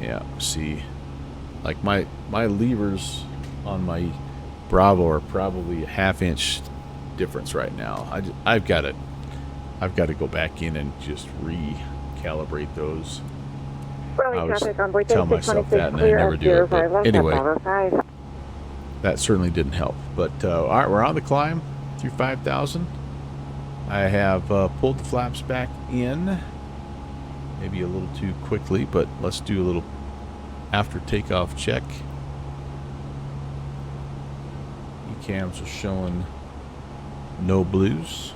Yeah, see, like my levers on my Bravo are probably a half-inch difference right now. I've got to go back in and just recalibrate those. I always tell myself that, and I never do it. But anyway, that certainly didn't help. But all right, we're on the climb through 5,000. I have pulled the flaps back in. Maybe a little too quickly, but let's do a little after takeoff check. E-cams are showing no blues.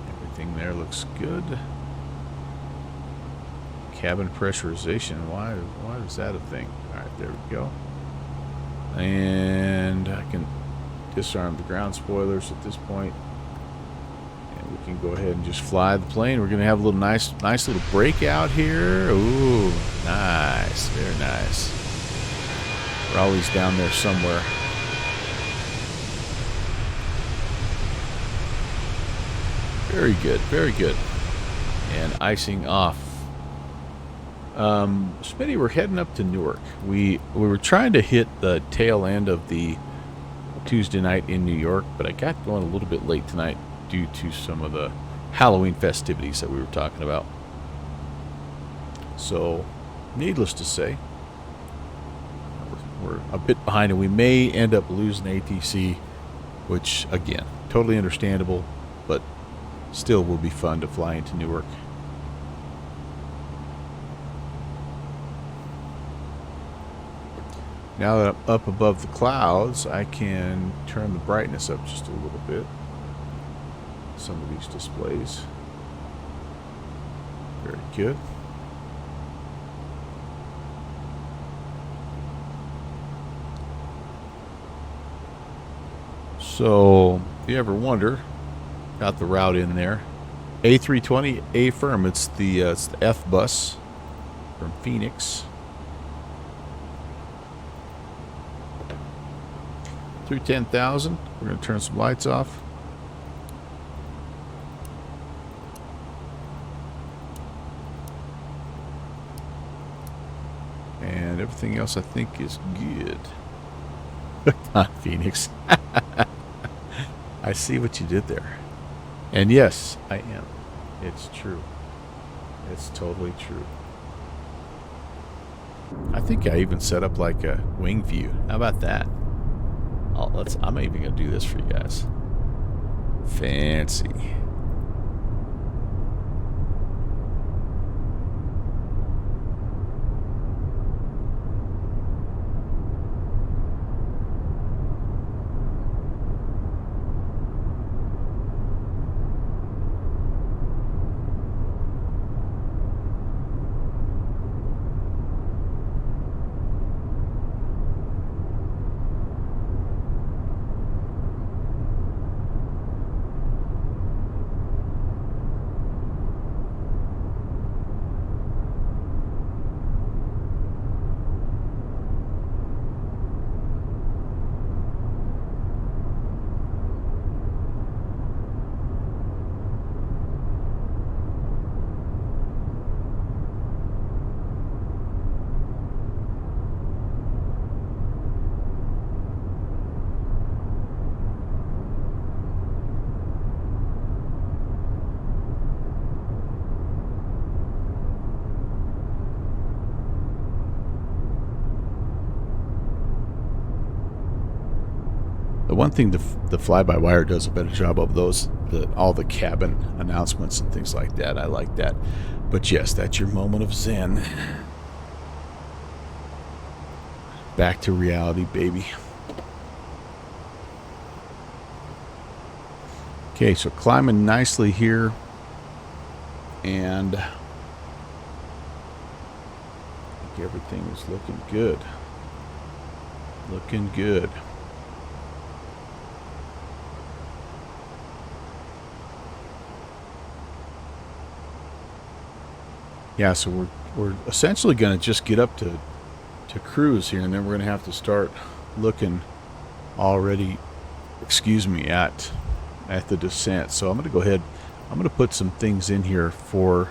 Everything there looks good. Cabin pressurization. Why is that a thing? All right, there we go. And I can disarm the ground spoilers at this point. We can go ahead and just fly the plane. We're going to have a little nice little breakout here. Ooh, nice. Very nice. Raleigh's down there somewhere. Very good. Very good. And icing off. Smitty, we're heading up to Newark. We were trying to hit the tail end of the Tuesday night in New York, but I got going a little bit late tonight due to some of the Halloween festivities that we were talking about. So, needless to say, we're a bit behind, and we may end up losing ATC, which, again, totally understandable, but still will be fun to fly into Newark. Now that I'm up above the clouds, I can turn the brightness up just a little bit. Some of these displays. Very good. So, if you ever wonder, got the route in there. A320 A firm. It's the F bus from Phoenix. Through 10,000. We're going to turn some lights off. And everything else I think is good. On Phoenix. I see what you did there. And yes, I am. It's true. It's totally true. I think I even set up like a wing view. How about that? I'm even going to do this for you guys. Fancy. one thing the fly-by-wire does a better job of those, all the cabin announcements and things like that. I like that. But yes, that's your moment of zen. Back to reality, baby. Okay, so climbing nicely here. And I think everything is looking good. Looking good. Yeah, so we're essentially going to just get up to cruise here, and then we're going to have to start looking already, excuse me, at the descent. So I'm going to go ahead, I'm going to put some things in here for,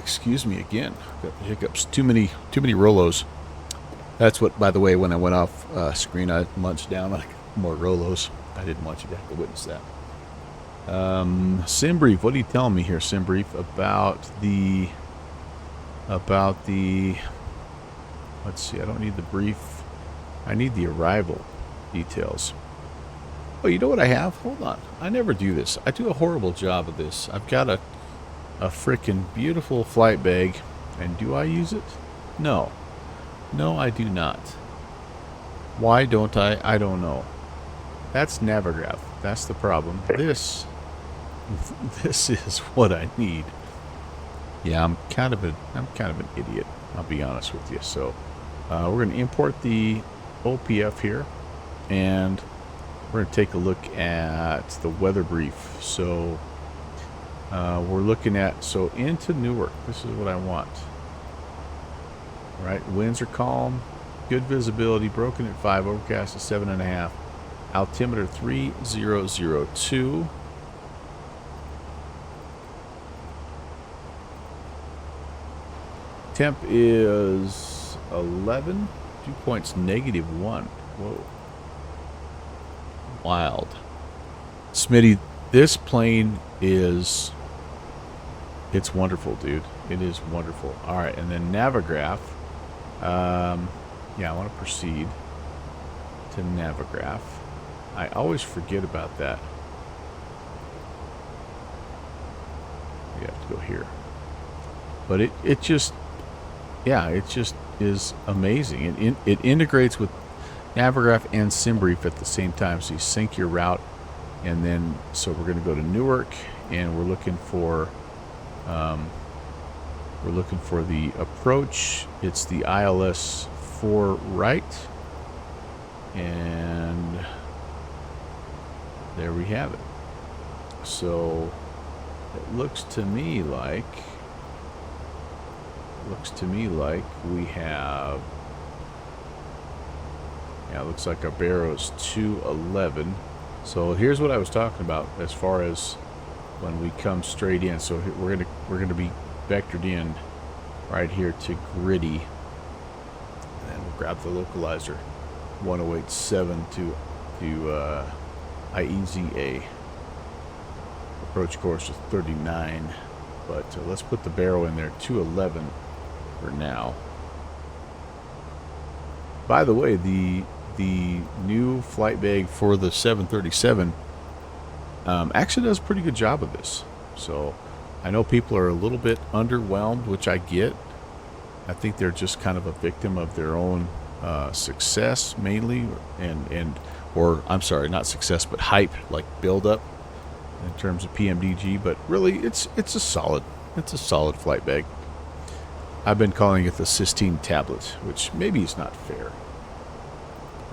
excuse me again, got the hiccups, too many Rolos. That's what, by the way, when I went off screen, I munched down like more Rolos. I didn't want you to have to witness that. Sim brief, what are you telling me here, Sim brief, about the, let's see, I don't need the brief, I need the arrival details. Oh, you know what I have? Hold on, I never do this. I do a horrible job of this. I've got a frickin' beautiful flight bag, and do I use it? No, I do not. Why don't I? I don't know. That's Navigraph. That's the problem. This is what I need. Yeah, I'm kind of an idiot. I'll be honest with you. So we're going to import the OPF here, and we're going to take a look at the weather brief. So we're looking at, so into Newark. This is what I want. All right, winds are calm, good visibility, broken at 5, overcast at 7.5, altimeter 3002. Temp is 11, dew points -1. Whoa. Wild. Smitty, this plane is, it's wonderful, dude. It is wonderful. All right, and then Navigraph. Yeah, I want to proceed to Navigraph. I always forget about that. We have to go here. But it just, yeah, it just is amazing. It integrates with Navigraph and SimBrief at the same time. So you sync your route, and then, so we're going to go to Newark, and we're looking for the approach. It's the ILS 4 right, and there we have it. So it looks to me like we have, yeah, it looks like our barrow's 211. So here's what I was talking about as far as when we come straight in. So we're gonna be vectored in right here to Gritty, and then we'll grab the localizer 1087 to IEZA. Approach course is 39, but let's put the barrel in there, 211 for now. By the way, the new flight bag for the 737 actually does a pretty good job of this. So I know people are a little bit underwhelmed, which I get. I think they're just kind of a victim of their own success mainly, or I'm sorry, not success, but hype, like build up in terms of PMDG. But really, it's a solid flight bag. I've been calling it the Sistine tablet, which maybe is not fair.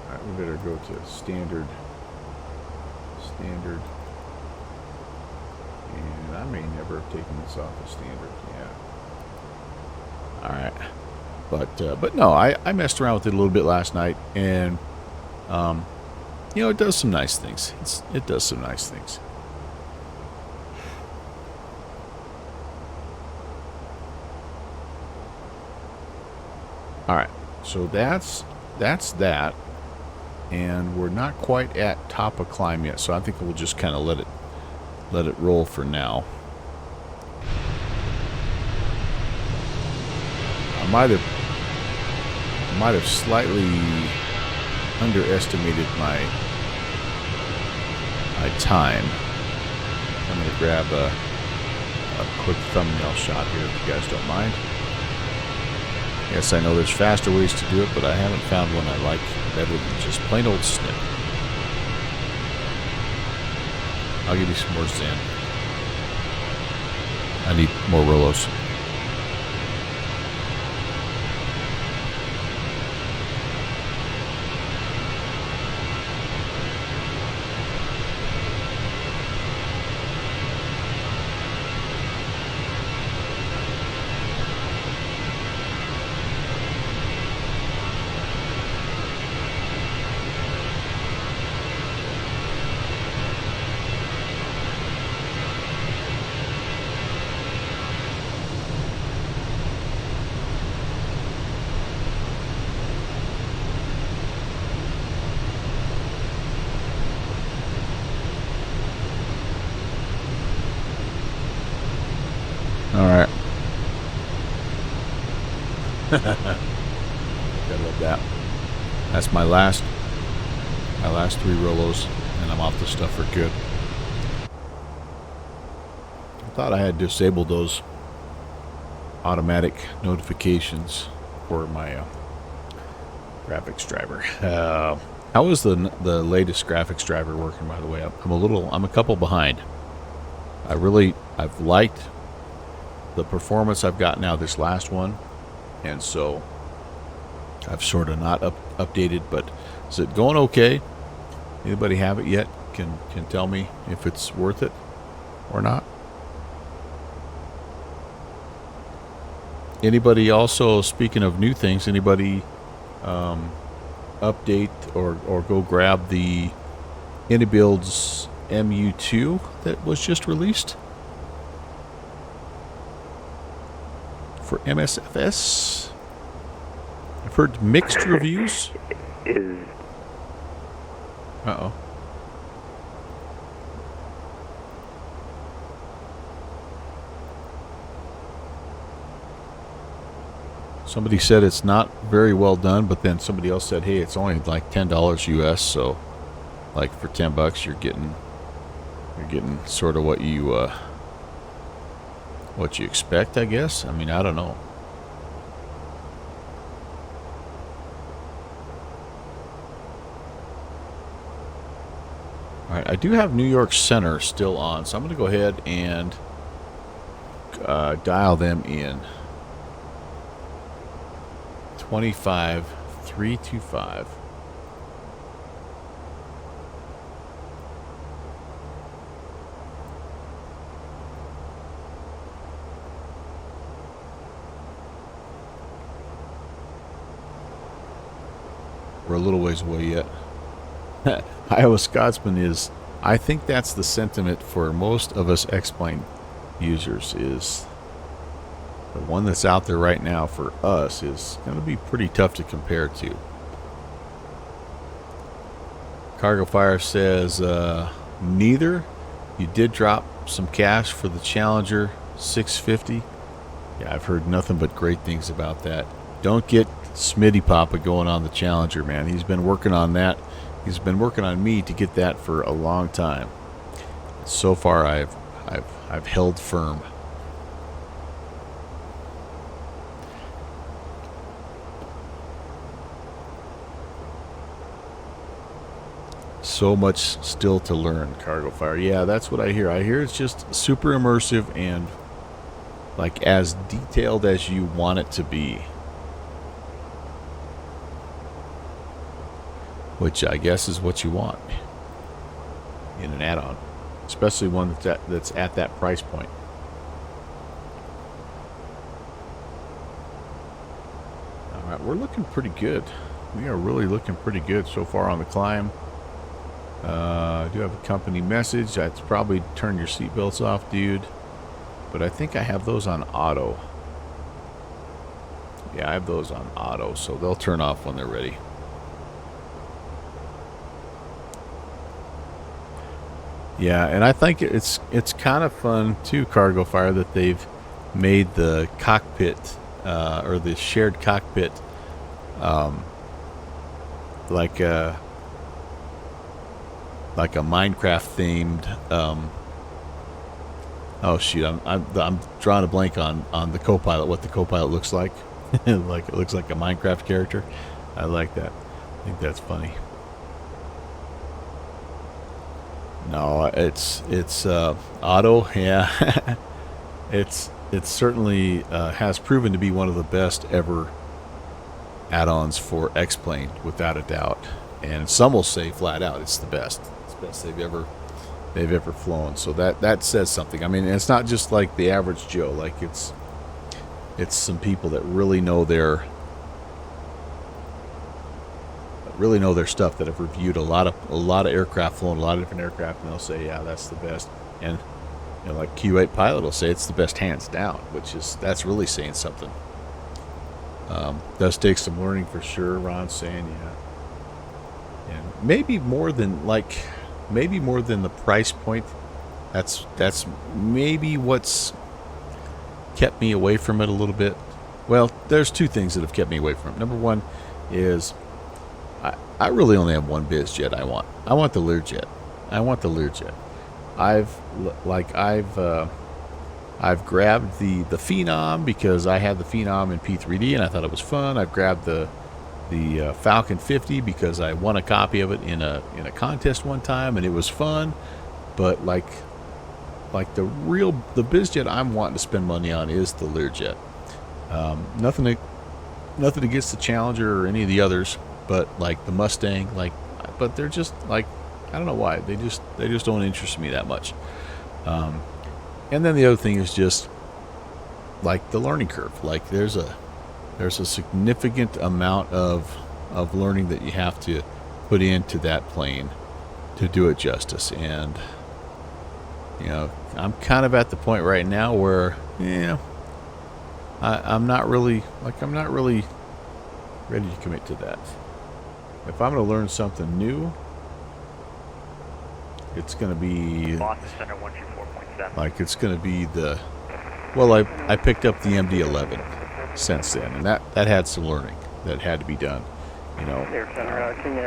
All right, we better go to standard. And I may never have taken this off of standard. Yeah. All right. But no, I messed around with it a little bit last night, and you know, it does some nice things. It does some nice things. All right. So that's that. And we're not quite at top of climb yet, so I think we'll just kind of let it roll for now. I might have slightly underestimated my time. I'm going to grab a quick thumbnail shot here if you guys don't mind. Yes, I know there's faster ways to do it, but I haven't found one I like better than just plain old snip. I'll give you some more Zen. I need more Rolos. Alright. Gotta love that. That's my last 3 Rolos, and I'm off the stuff for good. I thought I had disabled those automatic notifications for my graphics driver. How is the latest graphics driver working, by the way? I'm a couple behind. I've liked the performance I've got now, this last one, and so I've sort of not updated, but is it going okay? Anybody have it yet? Can tell me if it's worth it or not? Anybody also, speaking of new things, anybody update or go grab the Anybuild's MU2 that was just released for MSFS? I've heard mixed reviews. Uh-oh. Somebody said it's not very well done, but then somebody else said, hey, it's only like $10 US, so like for $10 you're getting sort of what you expect, I guess. I mean, I don't know. All right, I do have New York Center still on, so I'm going to go ahead and dial them in. 25325. We're a little ways away yet. Iowa Scotsman is, I think that's the sentiment for most of us X-Plane users, is the one that's out there right now for us is going to be pretty tough to compare to. Cargo Fire says, neither. You did drop some cash for the Challenger 650. Yeah, I've heard nothing but great things about that. Don't get Smitty Papa going on the Challenger, man. He's been working on that. He's been working on me to get that for a long time. So far, I've held firm. So much still to learn, Cargo Fire. Yeah, that's what I hear. I hear it's just super immersive and like as detailed as you want it to be. Which I guess is what you want in an add-on, especially one that's at that price point. All right, we're looking pretty good. We are really looking pretty good so far on the climb. I do have a company message. That's probably turn your seatbelts off, dude. But I think I have those on auto. Yeah, I have those on auto, so they'll turn off when they're ready. Yeah, and I think it's kind of fun too, Cargo Fire, that they've made the cockpit or the shared cockpit, the like a Minecraft themed. Oh shoot, I'm drawing a blank on the co-pilot. What the co-pilot looks like, like it looks like a Minecraft character. I like that. I think that's funny. No, it's auto. Yeah, it's certainly has proven to be one of the best ever add-ons for X-Plane, without a doubt. And some will say flat out it's the best. It's the best they've ever flown. So that says something. I mean, it's not just like the average Joe. Like it's some people that really know their stuff, that have reviewed a lot of aircraft, flown a lot of different aircraft, and they'll say, yeah, that's the best. And like Q8 pilot will say it's the best hands down, that's really saying something. Does take some learning for sure. Ron's saying, yeah, and maybe more than the price point. That's maybe what's kept me away from it a little bit. Well, there's two things that have kept me away from it. Number one is I really only have one biz jet I want. I want the Learjet. I've grabbed the Phenom because I had the Phenom in P3D and I thought it was fun. I've grabbed the Falcon 50 because I won a copy of it in a contest one time and it was fun. But like the biz jet I'm wanting to spend money on is the Learjet. Nothing against the Challenger or any of the others, but like the Mustang, but they're just like, I don't know why, they just don't interest me that much. And then the other thing is just like the learning curve. Like there's a significant amount of learning that you have to put into that plane to do it justice. And I'm kind of at the point right now where I'm not really ready to commit to that. If I'm going to learn something new, it's going to be Boston Center 124.7. like it's going to be the. Well, I picked up the MD-11 since then, and that had some learning that had to be done.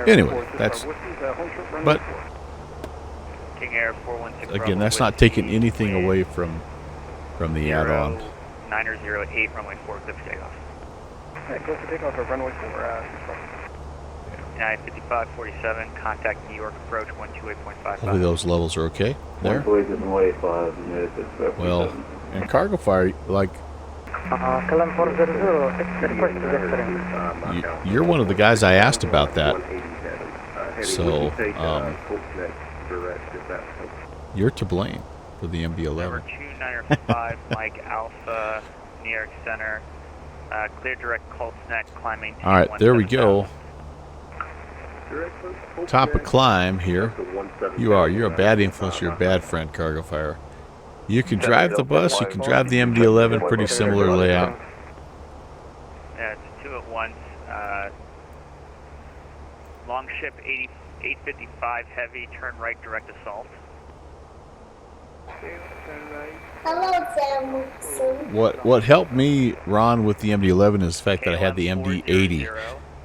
Anyway, that's. But King Air 416. again, that's not taking anything away from the add-on. 908 runway 4, clear for takeoff. Close to takeoff of runway 4, 95547, contact New York approach 128.55. Hopefully those levels are okay there. Well, and cargo fire, like you're one of the guys I asked about that. So you're to blame for the MD-11. Number 2905, Mike Alpha, New York Center. Clear direct Coltsnet, climbing. All right, there we go. Top of climb here. You're a bad influence. You're a bad friend, cargo fire. You can drive the bus. You can drive the MD-11. Pretty similar layout. Yeah, it's 2 at once. Long ship 855 heavy. Turn right, direct assault. Hello, Sam. What helped me, Ron, with the MD-11 is the fact that I had the MD-80.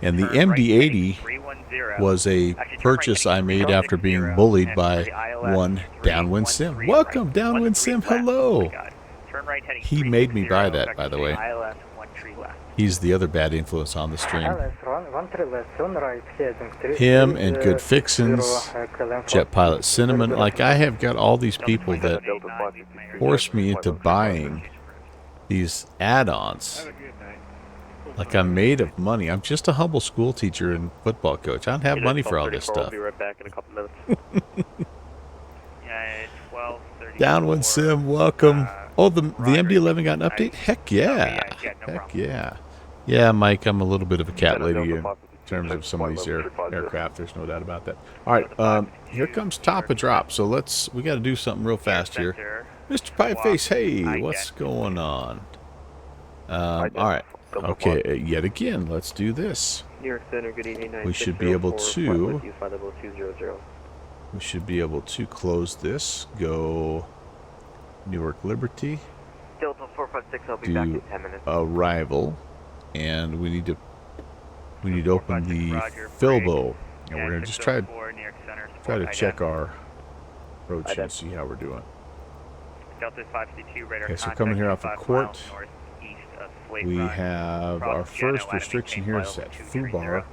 And the MD-80 was a purchase I made after being bullied by one Downwind Sim. Welcome, Downwind Sim. Hello. He made me buy that, by the way. He's the other bad influence on the stream. Him and Good Fixins, Jet Pilot Cinnamon. Like, I have got all these people that force me into buying these add-ons. Like, I'm made of money. I'm just a humble school teacher and football coach. I don't have money for all this stuff. I'll be right back in a couple minutes. Yeah, it's 12:34. Downwind Sim, welcome. Oh, the MD-11 got an update? Heck yeah. Heck yeah. Yeah, Mike, I'm a little bit of a cat lady in terms of some of these aircraft. There's no doubt about that. All right, here comes top of drop. So we got to do something real fast here. Mr. Pieface, hey, what's going on? All right. Okay, yet again, let's do this. New York Center, good evening. We should be able to. We should be able to close this. Go Newark Liberty. Delta 456, I'll be do back in 10 minutes. arrival, and we need to we need to open the Filbo, and we're gonna just try to check our approach and see how we're doing. Delta 562 radar Okay, so contact coming here off of 5 Court, miles northeast of Slate we Run. have Bravo our first Geno, restriction maintain here flight is level at 230. Fubar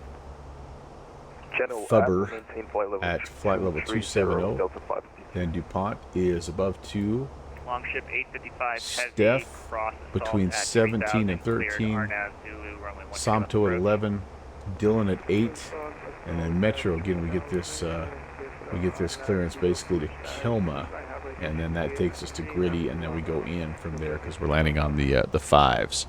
General, Fubber maintain flight level at flight level 270. Delta 562. Then DuPont is above 2. Longship 855 Steph heavy cross between assault at 17 and 3000, cleared 13. RNAV Zulu, runway 12 Somto at approach. 11. Dylan at 8. And then Metro again. We get this clearance basically to Kilma, and then that takes us to Gritty, and then we go in from there because we're landing on the 5s.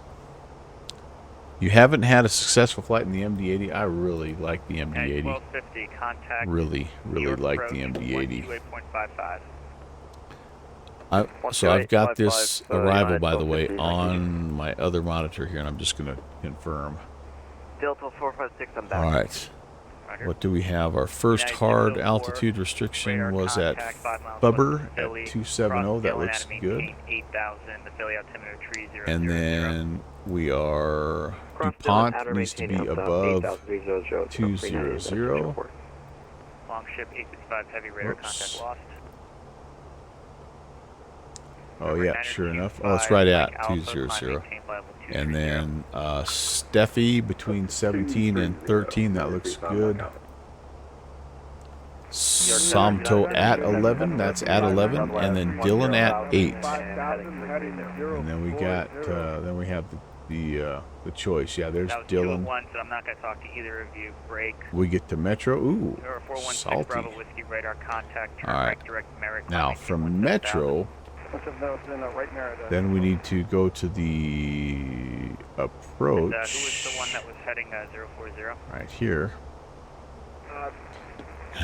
You haven't had a successful flight in the MD-80. I really like the MD-80. 1250 contact. Really like the approach, MD-80. 128.55. So I've got this arrival, by the way, on my other monitor here, and I'm just going to confirm. Delta 456, I'm back. All right. What do we have? Our first hard altitude restriction was at Fubber at 270. That looks good. And then we are DuPont needs to be above 200. Longship 855 heavy radar contact lost. Oh yeah, sure enough. Oh, it's right at 200. And then Steffi between 17 and 13. That looks good. Somto at 11. That's at 11. And then Dylan at 8. And then we got then we have the choice. Yeah, there's Dylan. So I'm not going to talk to either of you. Break. We get to Metro. Ooh, salty. Bravo whiskey radar contact. All right. Direct Merrick, Now from Metro. Then we need to go to the approach. Who was the one that was heading 040? Right here.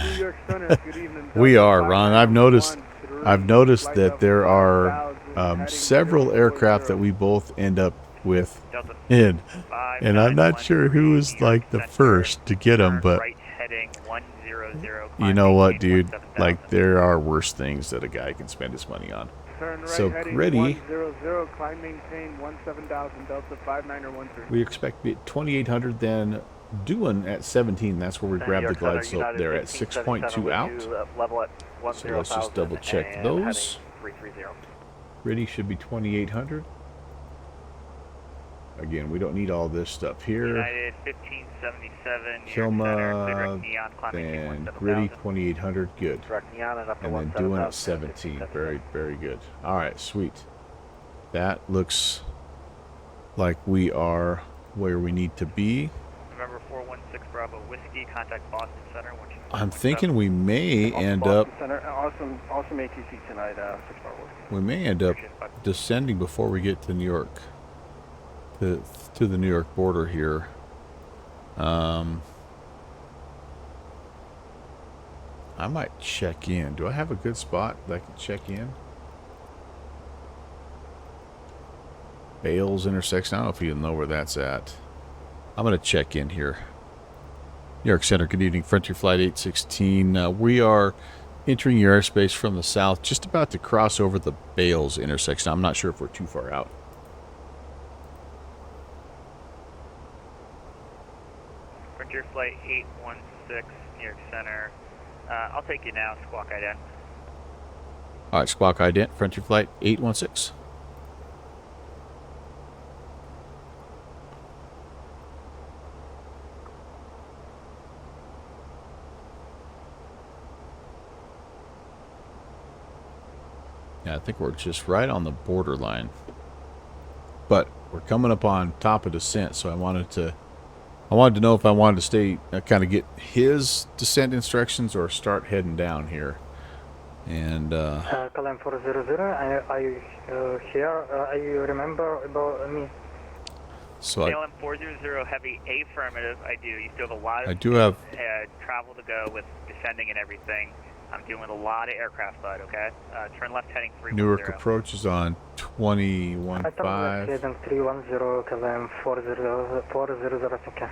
New York Center, good evening. We are, Ron. I've noticed that there are several aircraft that we both end up with in, and I'm not sure who is like the first to get them, but you know what, dude? Like there are worse things that a guy can spend his money on. So Gritty, climb maintain 17,000 Delta 5913. we expect to be at 2,800, then doing at 17. That's where we grab the glide slope there at 6.2 out. So let's just double check those. Gritty should be 2,800. Again, we don't need all this stuff here. United 1577. Kilma, then Gritty 2,800, good. And then doing at 17, very good. All right, sweet. That looks like we are where we need to be. November 416 Bravo Whiskey, contact Boston Center. I'm thinking we may end up. Awesome ATC tonight. 6 Bravo. We may end up descending before we get to New York. To the New York border here. I might check in. Do I have a good spot that I can check in? Bales intersection. I don't know if you know where that's at. I'm going to check in here. New York Center, good evening. Frontier Flight 816. We are entering your airspace from the south, just about to cross over the Bales intersection. I'm not sure if we're too far out. Frontier Flight 816, New York Center. I'll take you now, Squawk Ident. All right, Squawk Ident, Frontier Flight 816. Yeah, I think we're just right on the borderline. But we're coming up on top of descent, so I wanted to know if I wanted to stay, kind of get his descent instructions or start heading down here. And Column 400, are you here? You remember about me? So KLM 400 heavy, affirmative. I do. You still have a lot of I do have travel to go with descending and everything. I'm doing a lot of aircraft side, okay? Turn left heading 310. Newark approach is on 21.5. 310, KLM 400, okay.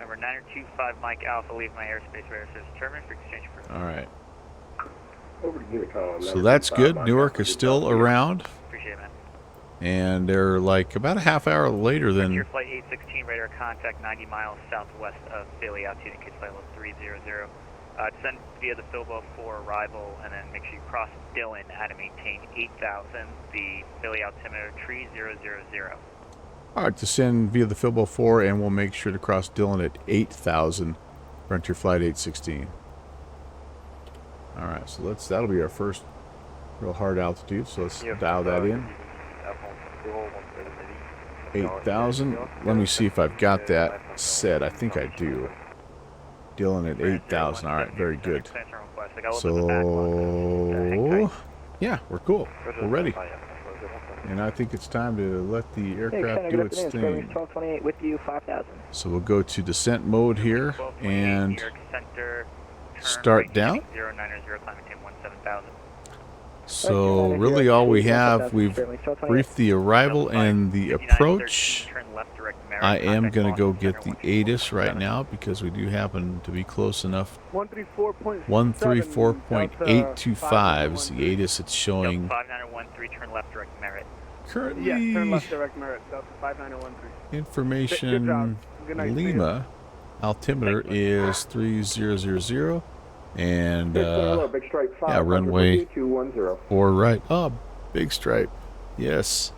Number 925 Mike Alpha, leave my airspace radar says determined for exchange for. All right. So that's good. Newark is still around. Appreciate it, man. And they're like about a half hour later than... Your flight 816, radar contact 90 miles southwest of Bailey, altitude in case flight level 300. Descend via the Filbo 4 arrival, and then make sure you cross Dillon at and maintain 8,000, the Bailey altimeter 3000. All right, descend via the Filbo 4, and we'll make sure to cross Dillon at 8,000. Frontier Flight 816. All right, so that'll be our first real hard altitude, so let's dial that in. 8,000. Let me see if I've got that set. I think I do. Dillon at 8,000. All right, very good. So, yeah, we're cool. We're ready. And I think it's time to let the aircraft do its thing. 1228 with you, 5,000. So we'll go to descent mode here and start down. So really all we have, we've briefed the arrival and the approach. I am going to go get the ATIS right now because we do happen to be close enough. 134.825 is the ATIS it's showing. 5913, turn left direct merit. Currently, Yeah, turn left direct merit, Delta 59013. information Good job. Good night. Lima altimeter is 3000 and yeah, runway 4 right. Oh, big stripe. Yes.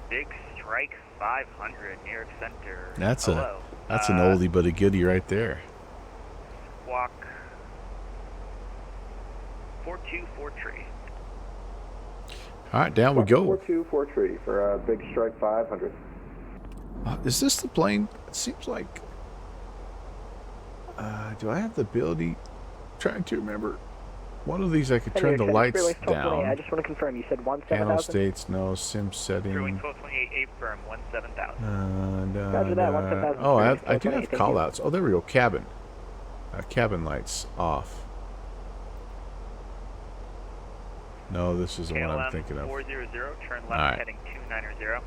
Big Strike 500, New York Center. That's Hello. that's an oldie but a goodie right there. Walk 424 tree. All right, down we go. 424 tree for Big Strike 500. Is this the plane? It seems like. Do I have the ability? Trying to remember. One of these I could turn the lights down. I just want to confirm. You said Panel 17,000. states no sim setting. 1228 firm 17,000. Roger that, 17,000. Oh, I do have call outs. Oh, there we go. Cabin. Cabin lights off. No, this is the one I'm thinking of. 400, turn left Alright. heading 290.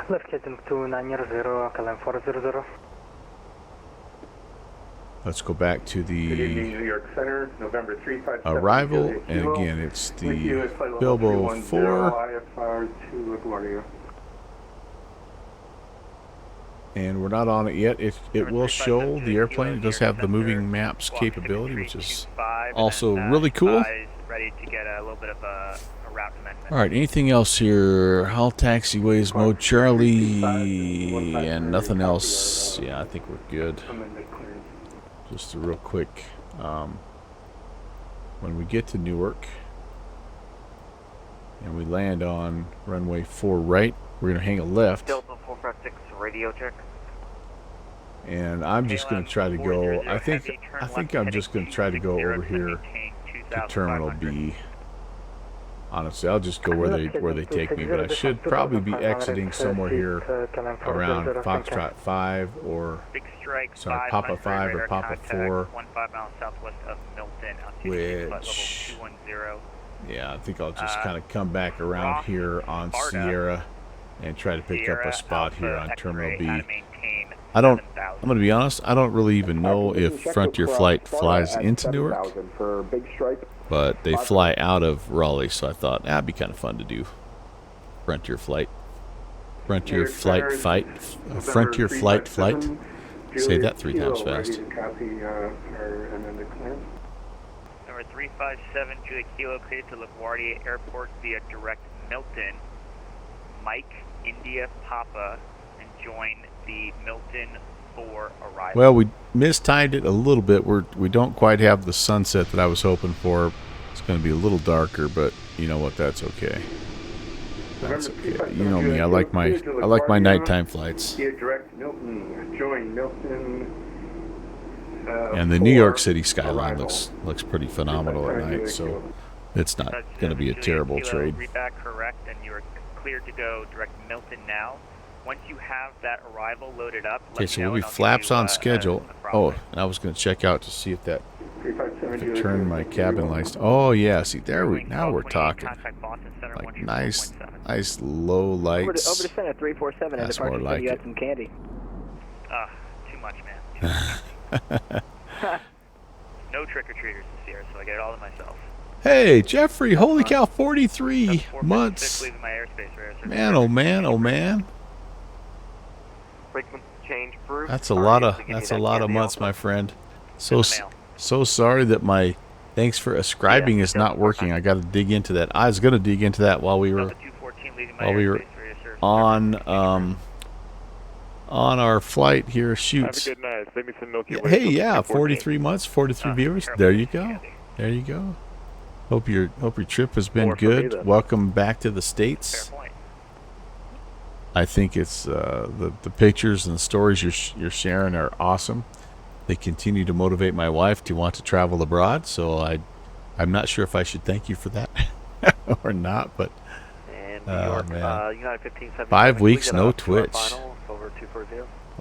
Left heading 290, KLM 400. Let's go back to Good evening, the New York Center, November 357. arrival, Juliet and Kilo. again, it's the With you is flight level Bilbo 310, 4. IFR to LaGuardia. And we're not on it yet. It will show the airplane. It does have the moving maps capability, which is also really cool. Ready to get a little bit of a route amendment. All right, anything else here? Hull taxiways mode Charlie, and nothing else. Yeah, I think we're good. Just a real quick, when we get to Newark and we land on runway 4 right, we're going to hang a left. Delta 456 radio check. And I'm just going to try to go, I think I'm just going to try to go over here to Terminal B. Honestly, I'll just go where they take me, but I should probably be exiting somewhere here around Foxtrot 5 or Big Strike sorry, Papa 5 or Papa 4. 15 miles southwest of Milton, Which, level 210. yeah, I think I'll just kind of come back around here on Sierra and try to pick up a spot here on Terminal B. I'm going to be honest, I don't really even know if Frontier Flight flies into Newark, for Big Stripe. but they fly out of Raleigh, so I thought that'd be kind of fun to do. Frontier Flight. Frontier Flight Fight. Frontier Flight Flight. Say that 3 times fast. Number 357, Juliet Kilo, cleared to LaGuardia Airport via direct Milton. Mike, India, Papa, and join the Milton 4 arrival. Well, we mistimed it a little bit. We don't quite have the sunset that I was hoping for. It's going to be a little darker, but you know what? That's okay. That's okay. You know me. I like my nighttime flights. Direct Milton, join Milton. And the New York City skyline looks pretty phenomenal at night, so it's not going to be a terrible trade. Read that correct, and you're cleared to go direct Milton now. Once you have that arrival loaded up, Okay, so we'll be flaps on schedule. Oh, and I was going to check out to see if that if I turn my cabin lights. Oh yeah, see there now we're talking. Like nice low lights. Over to Center 347 and That's more departure like you it. had some candy. Too much, man. No trick-or-treaters this year, so I get it all to myself. Hey, Jeffrey, holy cow, 43 months. Leaving my airspace for air service. Man, oh man, oh man. Frequency change proof. That's a lot of months, my friend. So sorry that my thanks for ascribing is not working. I got to dig into that. I was going to dig into that while we were on our flight here. Shoots. Have a good night. Send me some Milky Way. Hey, yeah, 43 months, 43 viewers. There you go. There you go. Hope your trip has been good. Welcome back to the States. I think it's the pictures and the stories you're sharing are awesome. They continue to motivate my wife to want to travel abroad. So I'm not sure if I should thank you for that or not. But man, 5 weeks no Twitch.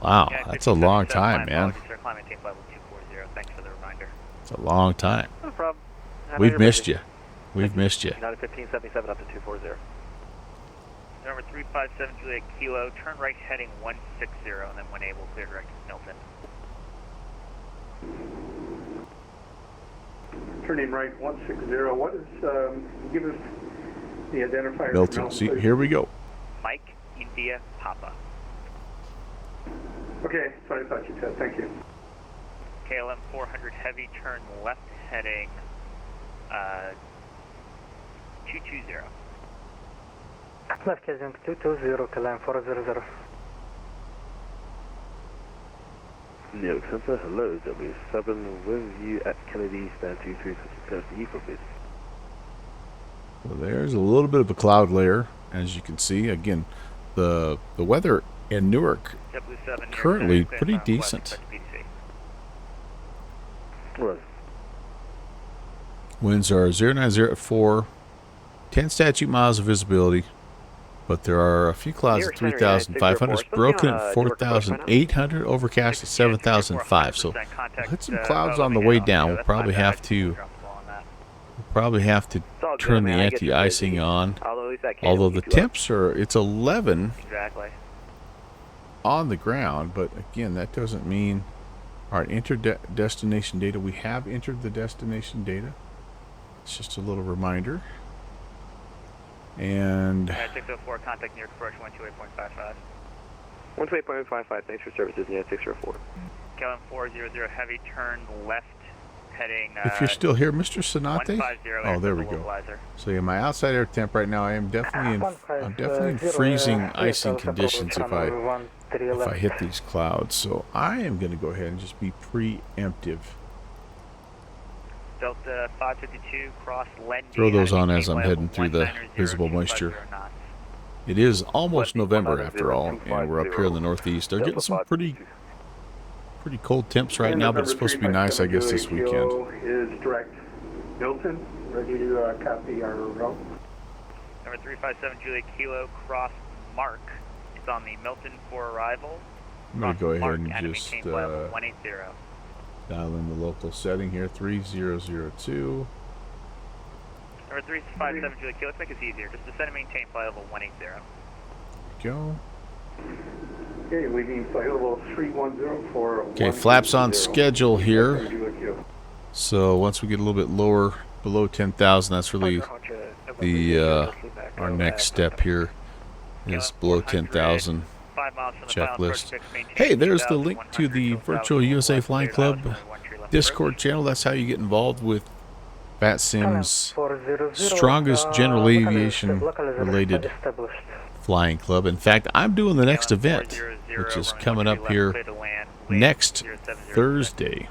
Wow, that's a long time, man. It's a long time. No problem. We've missed you. We've missed you. United 1577 up to 240. Number 357 Juliet Kilo, turn right heading 160, and then when able, clear direct to Milton. Turning right 160. What is, give us the identifier. Milton, see, here we go. Mike, India, Papa. Okay, sorry, I thought you said. Thank you. KLM 400 heavy, turn left heading 220. Left heading 220, KLM 400. New York Center, hello, W7 with you at Kennedy, stand 23 for Heathrow, please. Well, there's a little bit of a cloud layer, as you can see. Again, the weather in Newark currently pretty decent. Right. Winds are 090 at 4, 10 statute miles of visibility, but there are a few clouds at 3,500. It's broken at 4,800, overcast at 7,005. So we'll hit some clouds on the way down. We'll probably have to turn the anti-icing on. Although the temps are, it's 11 on the ground, but again, that doesn't mean. All right, enter destination data. We have entered the destination data. It's just a little reminder. And 604, contact New York approach 128.55. 128.55, thanks for services, United 604. KLM 400 heavy, turn left heading. If you're still here, Mr. Sonate. Oh, there we go. So yeah, my outside air temp right now, I'm definitely in freezing icing conditions if I hit these clouds. So I am going to go ahead and just be preemptive. Delta 552 cross Lendy. Throw those on as I'm heading through the visible moisture. It is almost November after all, and we're up here in the Northeast. They're getting some pretty cold temps right now, but it's supposed to be nice, I guess, this weekend. Is direct Milton, ready to copy our route. Number 357 Juliet Kilo, cross Mark. It's on the Milton for arrival. I'm going to go ahead and just 180. dial in the local setting here, 3002. Number 357 Juliet Kilo, let's make this easier. Just descend and maintain flight level 180. Go. Okay, leaving flight level 310 for. Okay, flaps on schedule here. So once we get a little bit lower, below 10,000, that's really the our next step here is below 10,000 checklist. Hey, there's the link to the Virtual USA Flying Club Discord channel. That's how you get involved with VATSIM's strongest general aviation related flying club. In fact, I'm doing the next event, which is coming up here next Thursday.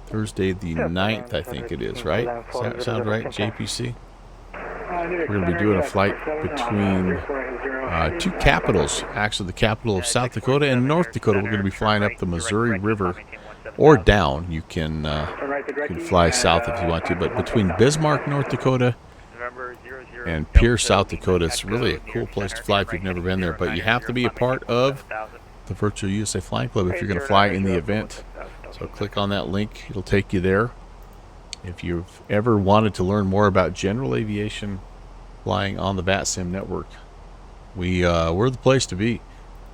Thursday the 9th, I think it is, right? Does that sound right, JPC? We're going to be doing a flight between two capitals, actually the capital of South Dakota and North Dakota. We're going to be flying up the Missouri River, or down. You can fly south if you want to, but between Bismarck, North Dakota and Pierce, South Dakota, it's really a cool place to fly if you've never been there, but you have to be a part of the Virtual USA Flying Club if you're going to fly in the event. So click on that link. It'll take you there. If you've ever wanted to learn more about general aviation flying on the VATSIM network, we're the place to be.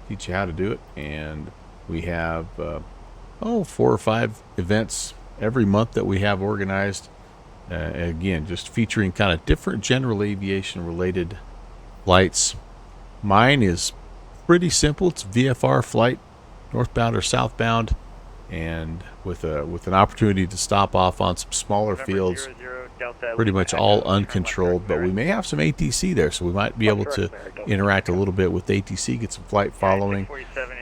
Teach you how to do it, and we have 4 or 5 events every month that we have organized Again, just featuring kind of different general aviation related flights. Mine is pretty simple. It's VFR flight, northbound or southbound, and with an opportunity to stop off on some smaller fields, pretty much all uncontrolled. But we may have some ATC there, so we might be able to interact a little bit with ATC, get some flight following.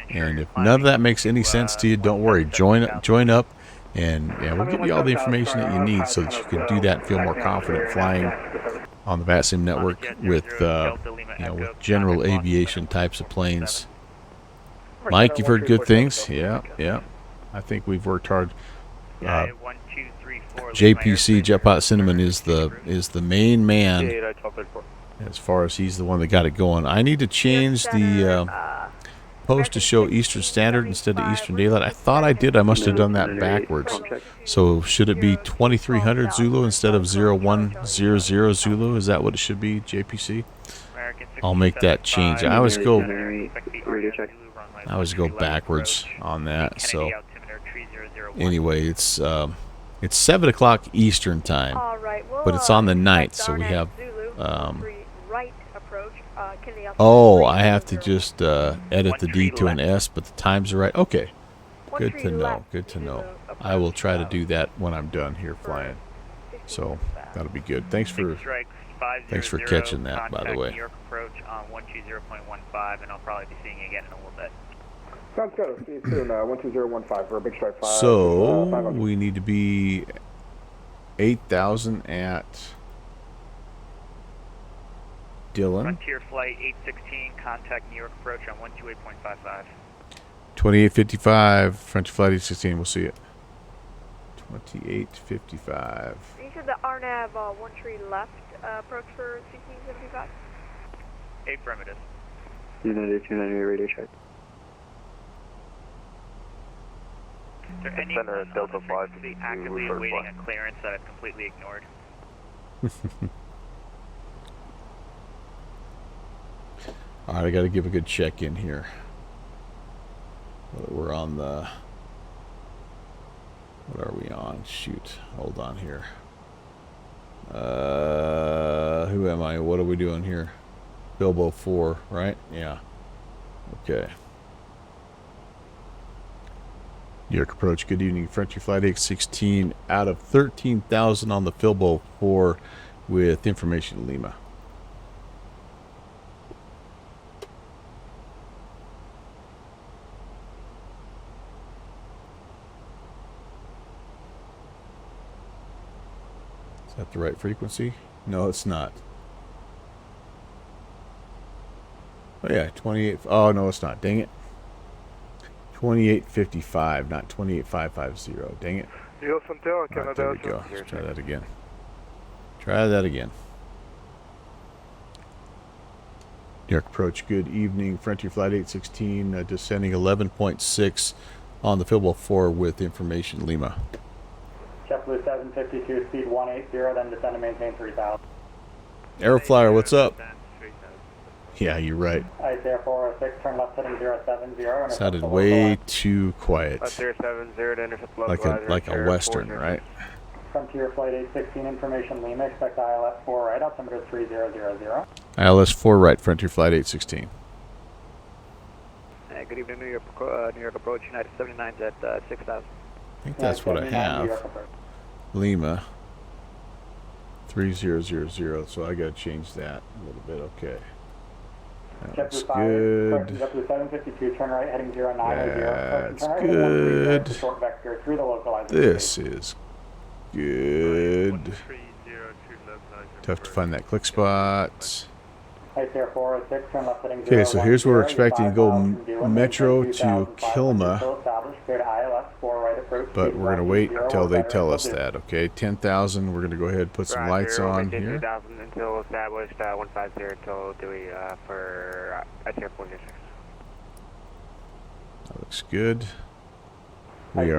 And if none of that makes any sense to you, don't worry. Join up, and we'll give you all the information that you need so that you can do that and feel more confident flying on the VATSIM network with with general aviation types of planes. Mike, you've heard good things. Yeah. I think we've worked hard. JPC, Jetpot Cinnamon, is the main man as far as he's the one that got it going. I need to change the post to show Eastern Standard instead of Eastern Daylight. I thought I did. I must have done that backwards. So should it be 2300 Zulu instead of 0100 Zulu? Is that what it should be, JPC? I'll make that change. I always go backwards on that. So anyway, it's 7 o'clock Eastern time, but it's on the 9th, so we have I have to just edit the D to an S, but the times are right. Okay, good to know. I will try to do that when I'm done here flying, so that'll be good. Thanks for catching that, by the way. New York approach on 120.15, and I'll probably be seeing you again in a little bit. Sounds good. See you soon. 12015 for a big strike 5. So we need to be 8,000 at Dillon. Frontier Flight 816, contact New York approach on 128.55. 2855, Frontier Flight 816, we'll see it. 2855. You said the RNAV 1 tree left approach for 1675? Affirmative. United 298 radio check. Is there anyone on the frequency actively awaiting a clearance that I've completely ignored? Alright, I got to give a good check in here. We're on the... What are we on? Shoot. Hold on here. Who am I? What are we doing here? Bilbo 4, right? Yeah. Okay. New York approach. Good evening. Frontier Flight 816 out of 13,000 on the Bilbo 4 with information Lima. Is that the right frequency? No, it's not. Oh yeah, 28. Oh no, it's not. Dang it. 2855, not 28550. Dang it. Right, there we go. Let's try that again. Try that again. New York approach. Good evening. Frontier Flight 816 descending 11.6 on the Bilbo 4 with information Lima. JetBlue 752, speed 180, then descend and maintain 3000. Aeroflyer, what's up? Yeah, you're right. Ice Air 406, turn left heading 070. Sounded way too quiet. 070 Like a Western, right? Frontier Flight 816, information Lima, expect ILS 4 right, altimeter 3000. ILS 4 right, Frontier Flight 816. Good evening, New York approach, United 79's at 6,000. I think that's what I have. Lima 3000, so I gotta change that a little bit. Okay. That's good. JetBlue 752, turn right heading 090. That's good. Short vector through the localizer. This is good. Tough to find that click spot. Okay, so here's where we're expecting to go Metro to Kilma, but we're going to wait until they tell us that, okay? 10,000, we're going to go ahead and put some lights on here. 10,000 until established, 150 until Dewey for ICR 406. That looks good. We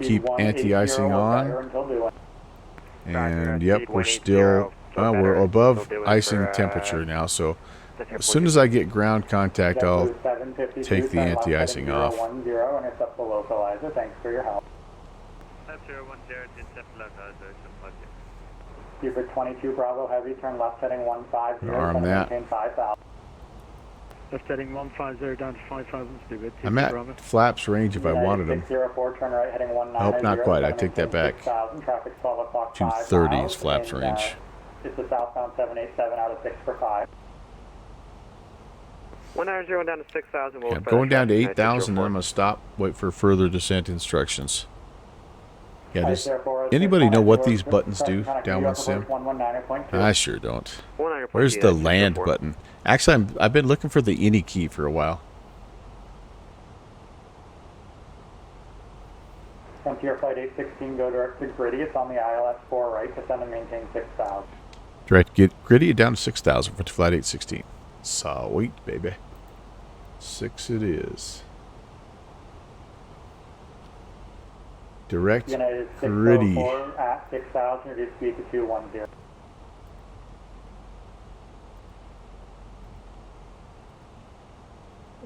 keep anti-icing on, and yep, we're still... we're above icing temperature now, so as soon as I get ground contact, I'll take the anti-icing off. Speedbird 22 Bravo Heavy, turn left heading 150. Arm that. Maintain 5,000. Left heading 150 down to 5,000. Speedbird 22 I'm at flaps range if I wanted them. 604, turn right heading 190. Nope, not quite. I take that back. traffic 12 o'clock. 230 is flaps range. It's a southbound 787 out of 6 for 5. 190 down to 6,000. Okay, I'm going down to 8,000, then I'm going to stop, wait for further descent instructions. Yeah, does anybody know what these buttons do, downwind sim? I sure don't. Where's the land button? Actually, I've been looking for the any key for a while. Frontier Flight 816, go direct to Gritty. It's on the ILS 4 right, descend and maintain 6,000. Direct, get Gritty down to 6,000 for Flight 816. Sweet, baby. 6 it is. Direct United Gritty. 604 at 6,000, reduce speed to 210.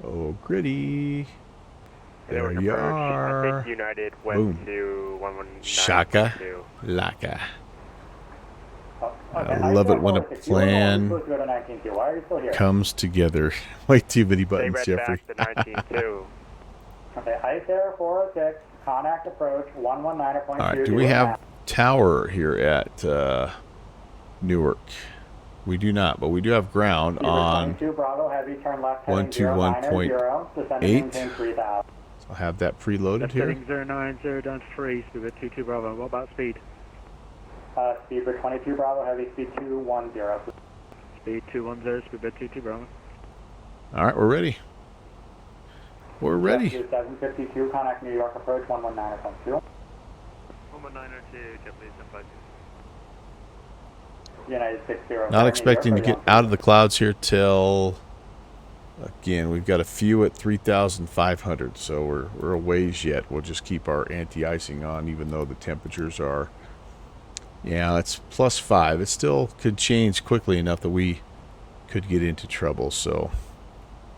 Oh, Gritty. There you are. United went Boom. to 119. Shaka Laka. I love it when a plan comes together. Way too many buttons, Jeffrey. Okay, Ice Air 406, contact approach 119.2. All right, do we have tower here at Newark? We do not, but we do have ground on 121.8. I'll have that preloaded here. Heading 090 down to 3, speed 22 Bravo. What about speed? Speed for 22 Bravo, heavy speed 210. Speed 210, speed 22 Bravo. All right, we're ready. We're ready. 752, contact New York approach 119.2. 11902, JetBlue 752. United 60. Not expecting to get out of the clouds here till, again, we've got a few at 3,500, so we're a ways yet. We'll just keep our anti-icing on, even though the temperatures are, yeah, it's +5. It still could change quickly enough that we could get into trouble. So,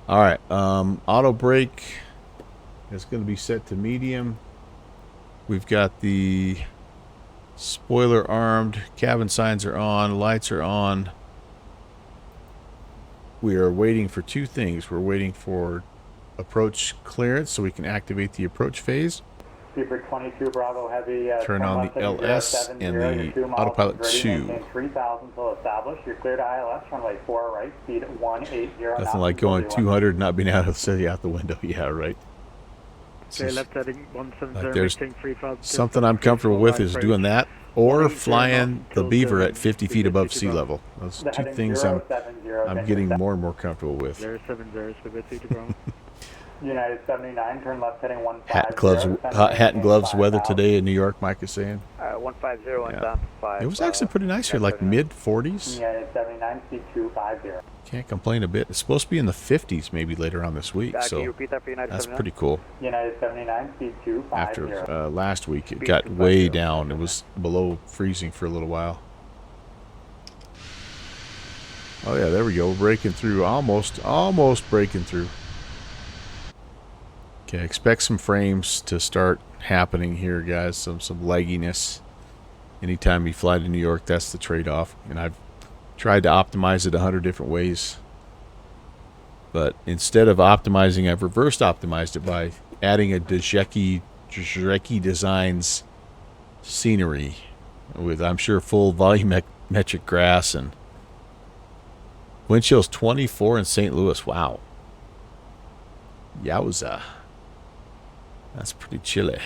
all right, auto brake is going to be set to medium. We've got the spoiler armed, cabin signs are on, lights are on. We are waiting for two things. We're waiting for approach clearance so we can activate the approach phase. Super 22 Bravo Heavy. Turn on the LS and the autopilot 2. 3,000 till established. You're clear to ILS, runway 4 right, speed 180. Nothing like going 200 and not being able to see out the window. Yeah, right. Okay, left heading 170. Like there's something I'm comfortable with is doing that or flying the Beaver at 50 feet above sea level. Those two things I'm getting more and more comfortable with. 070, speed 2 Bravo. United 79, turn left heading 150. Hat and gloves weather today in New York, Mike is saying. 150 and Yeah. down to 5. It was actually pretty nice here, like mid-40s. United 79, speed 250. Can't complain a bit. It's supposed to be in the 50s maybe later on this week, Can so you repeat that for United that's 79? pretty cool. United 79, speed 250. After last week, it got way down. It was below freezing for a little while. Oh yeah, there we go. We're breaking through. Almost breaking through. Okay, expect some frames to start happening here, guys. Some lagginess. Anytime you fly to New York, that's the trade-off. And I've tried to optimize it 100 different ways. But instead of optimizing, I've reverse optimized it by adding a Dejeki Designs scenery with, I'm sure, full volumetric grass and wind chills 24 in St. Louis. Wow. Yowza. That's pretty chilly.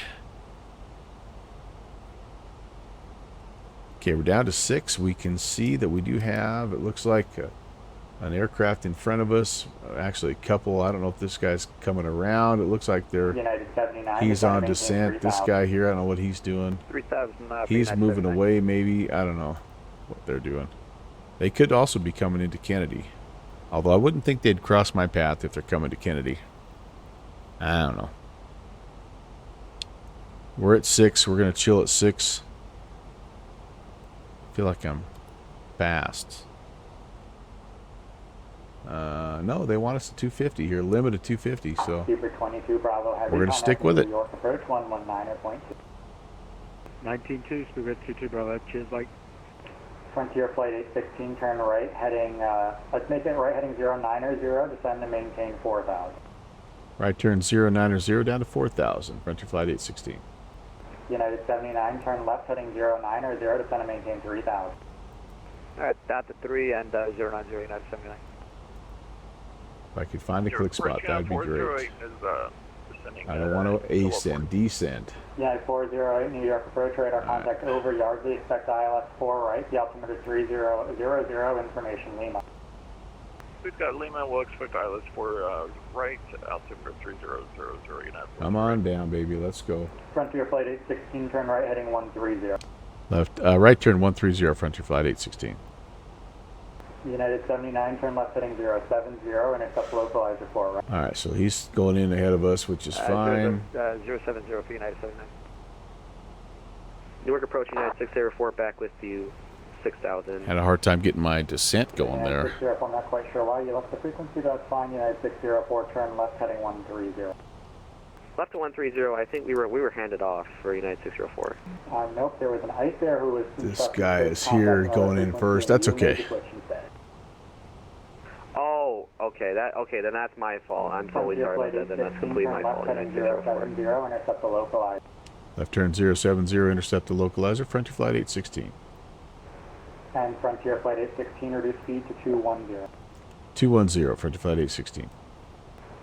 Okay, we're down to 6. We can see that we do have, it looks like an aircraft in front of us. Actually, a couple. I don't know if this guy's coming around. It looks like he's on descent. This guy here, I don't know what he's doing. 3,000. He's moving away, maybe. I don't know what they're doing. They could also be coming into Kennedy. Although I wouldn't think they'd cross my path if they're coming to Kennedy. I don't know. We're at 6. We're going to chill at 6. I feel like I'm fast. No, they want us at 250 here. Limit of 250, so Super 22 Bravo Heavy. we're going to stick with it. New York approach 119.2. 19.2, speed 22 Bravo. Cheers, Mike. Frontier Flight 816, turn right, heading, let's make it right, heading 090, descend and maintain 4,000. Right turn 090 down to 4,000. Frontier Flight 816. United 79, turn left, heading 090, descend and maintain 3,000. Alright, down to 3 and 090, United 79. If I could find a click spot, that'd be great. I don't want to ascend, descend. United 408, New York approach, radar contact over Yardley, expect ILS 4 right, the altimeter 3000, information Lima. We've got Lima, we'll expect ILS 4 right, altimeter 3000, United 4. Come on down, baby, let's go. Frontier Flight 816, turn right, heading 130. Left, right turn 130, Frontier Flight 816. United 79, turn left, heading 070, intercept localizer 4 right. Alright, so he's going in ahead of us, which is fine. 070 for United 79. Newark approach, United 604, back with you, 6,000. Had a hard time getting my descent going there. 604, I'm not quite sure why you left the frequency, that's fine. United 604, turn left, heading 130. Left to 130, I think we were handed off for United 604. Nope, there was an ice there who was... This guy is here going in first. That's okay. Oh, okay, then that's my fault. I'm totally sorry about that, then that's completely my fault. Heading 070, intercept the localizer. Left turn 070, intercept the localizer, Frontier Flight 816. And Frontier Flight 816, reduce speed to 210. 210, Frontier Flight 816.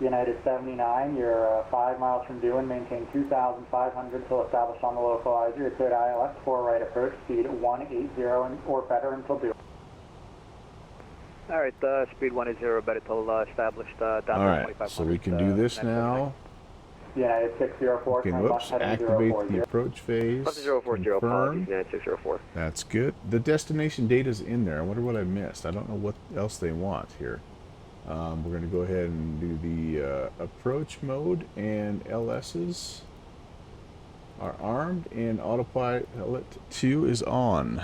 United 79, you're 5 miles from Dewan, maintain 2,500 till established on the localizer. You're cleared ILS 4 right approach, speed 180 or better until Dewan. Alright, speed 180, better till established down to Alright, so we can do this now. United 604, Okay, whoops, activate the approach phase. Confirm. United 604. That's good. The destination data's in there. I wonder what I missed. I don't know what else they want here. We're going to go ahead and do the approach mode, and LS's are armed, and autopilot 2 is on.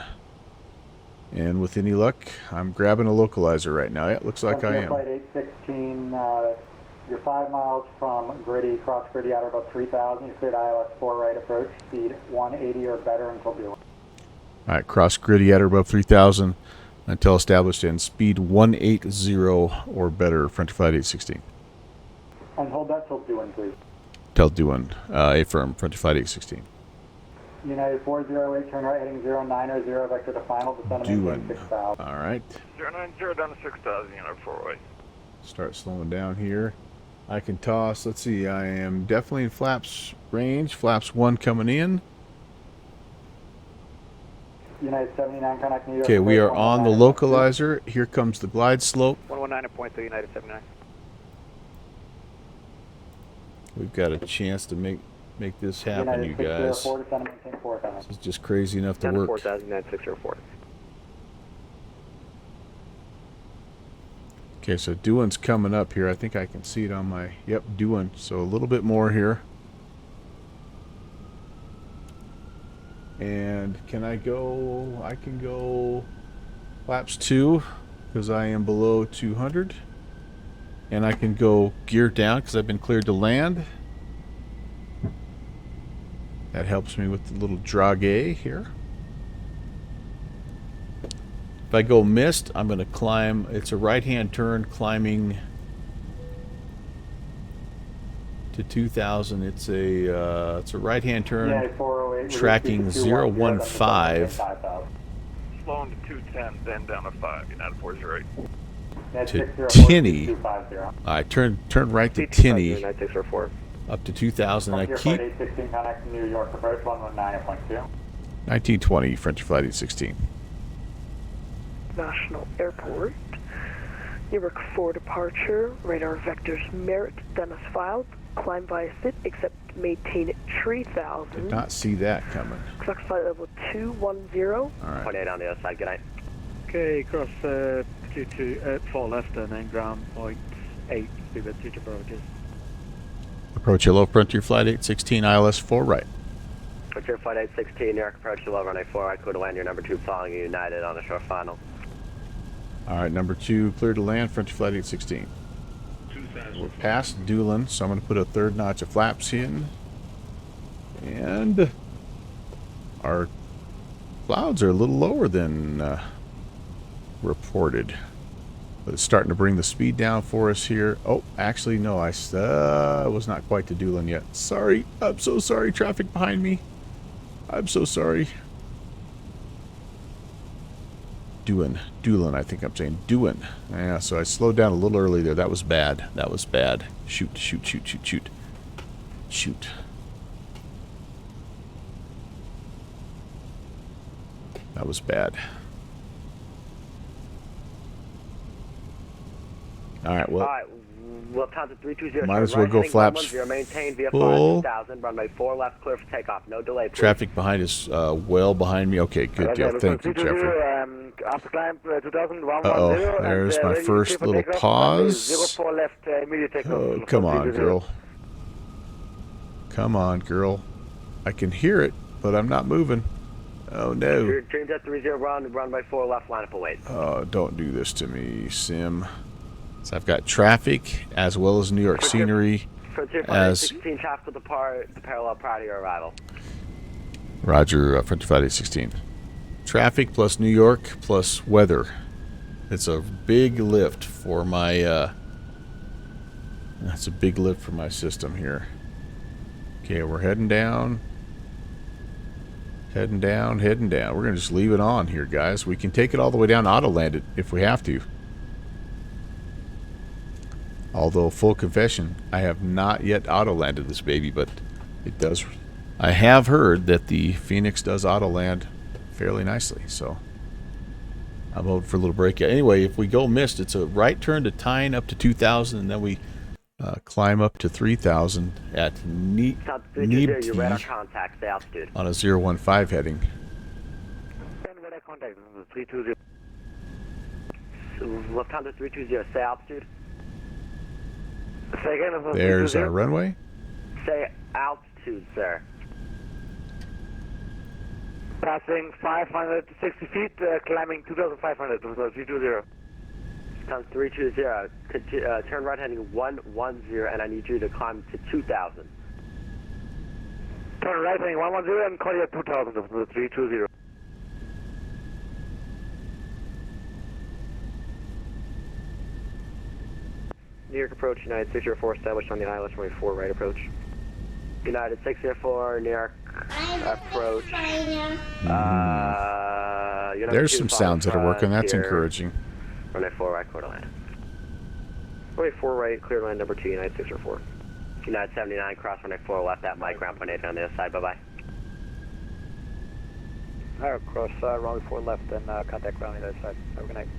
And with any luck, I'm grabbing a localizer right now. Yeah, it looks like I am. Flight 816, you're 5 miles from Gritty, cross Gritty out about 3,000. You cleared ILS 4 right approach, speed 180 or better until Dewan. Alright, cross Gritty at or above 3,000 until established, and speed 180 or better, Frontier Flight 816. And hold that till Dewan, please. Till Dewan, affirm, Frontier Flight 816. United 408, turn right, heading 090, vector to final, descend and maintain 6,000. Alright. 090 down to 6,000, United 408. Start slowing down here. I can toss, let's see, I am definitely in flaps range. Flaps 1 coming in. United 79, contact New York. Okay, we are on the localizer. Here comes the glide slope. 119.3, United 79. We've got a chance to make this happen, you guys. This is just crazy enough to work. 4,000, United 604. Okay, so Dewan's coming up here. I think I can see it on my... Yep, Dewan. So a little bit more here. And can I go... I can go flaps 2 because I am below 200. And I can go gear down because I've been cleared to land. That helps me with the little dragée here. If I go missed, I'm going to climb. It's a right-hand turn climbing to 2,000. It's a right-hand turn tracking 015. Slowing to 210, then down to 5, United 408. To Tinny. I turn right to Tinny. Up to 2,000. I keep 1920, French Flight 816. National Airport. Newark 4 departure. Radar vectors merit. Dennis filed. Climb via sit, except maintain 3,000. Did not see that coming. Clock flight level 210. All right. 28 on the other side. Good night. Okay, cross 4 left and then ground point 8. Be with 2 approaches. Approach hello, Frontier Flight 816, ILS 4 right. Frontier Flight 816, New York approach hello, runway 4 right, clear to land your number 2 following United on the short final. Alright, number 2, clear to land, Frontier Flight 816. We're past Doolin, so I'm going to put a 3rd notch of flaps in. And our clouds are a little lower than reported. But it's starting to bring the speed down for us here. Oh, actually, no, I was not quite to Doolin yet. Sorry. I'm so sorry. Traffic behind me. I'm so sorry. Doolin, I think I'm saying. Doolin. Yeah, so I slowed down a little early there. That was bad. That was bad. Shoot, shoot, shoot, shoot, shoot. Shoot. That was bad. Alright, well. Lufthansa 320. Might as well go flaps maintain via full. 5000, runway 4 left, clear for takeoff. No delay, please. Traffic behind is well behind me. Okay, good deal. Thank you, Jeffrey. After climb 2000, Uh-oh, there's my first little pause. Oh, come on, girl. Come on, girl. I can hear it, but I'm not moving. Oh, no. Dreamjet 30, runway 4 left, line up await. Oh, don't do this to me, Sim. So I've got traffic as well as New York scenery. As 16 traffic with the parallel prior to your arrival. Roger, Frontier Flight 816. Traffic plus New York plus weather. It's a big lift for my, that's a big lift for my system here. Okay, we're heading down. Heading down, heading down. We're going to just leave it on here, guys. We can take it all the way down, auto-land it if we have to. Although, full confession, I have not yet auto-landed this baby, but it does. I have heard that the Fenix does auto-land fairly nicely, so I'm hoping for a little break. Anyway, if we go missed, it's a right turn to Tyne up to 2,000, and then we climb up to 3,000 at Niebty contact, stay altitude. on a 015 heading. Lufthansa 320, stay altitude. There's our runway. Stay altitude, sir. Passing 560 feet, climbing 2,500, 320. Times 320, turn right heading 110, and I need you to climb to 2,000. Turn right heading 110 and call you at 2,000, 320. New York approach, United 604 established on the ILS 24 right approach. United 604, New York approach. There's some sounds that are working. That's encouraging. Runway 4 right, clear to land. Runway 4 right, clear to land number 2, United 604. United 79, cross runway 4 left at Mike, ground point 8 on the other side, bye-bye. Alright, cross runway 4 left and contact ground on the other side. Have a good night.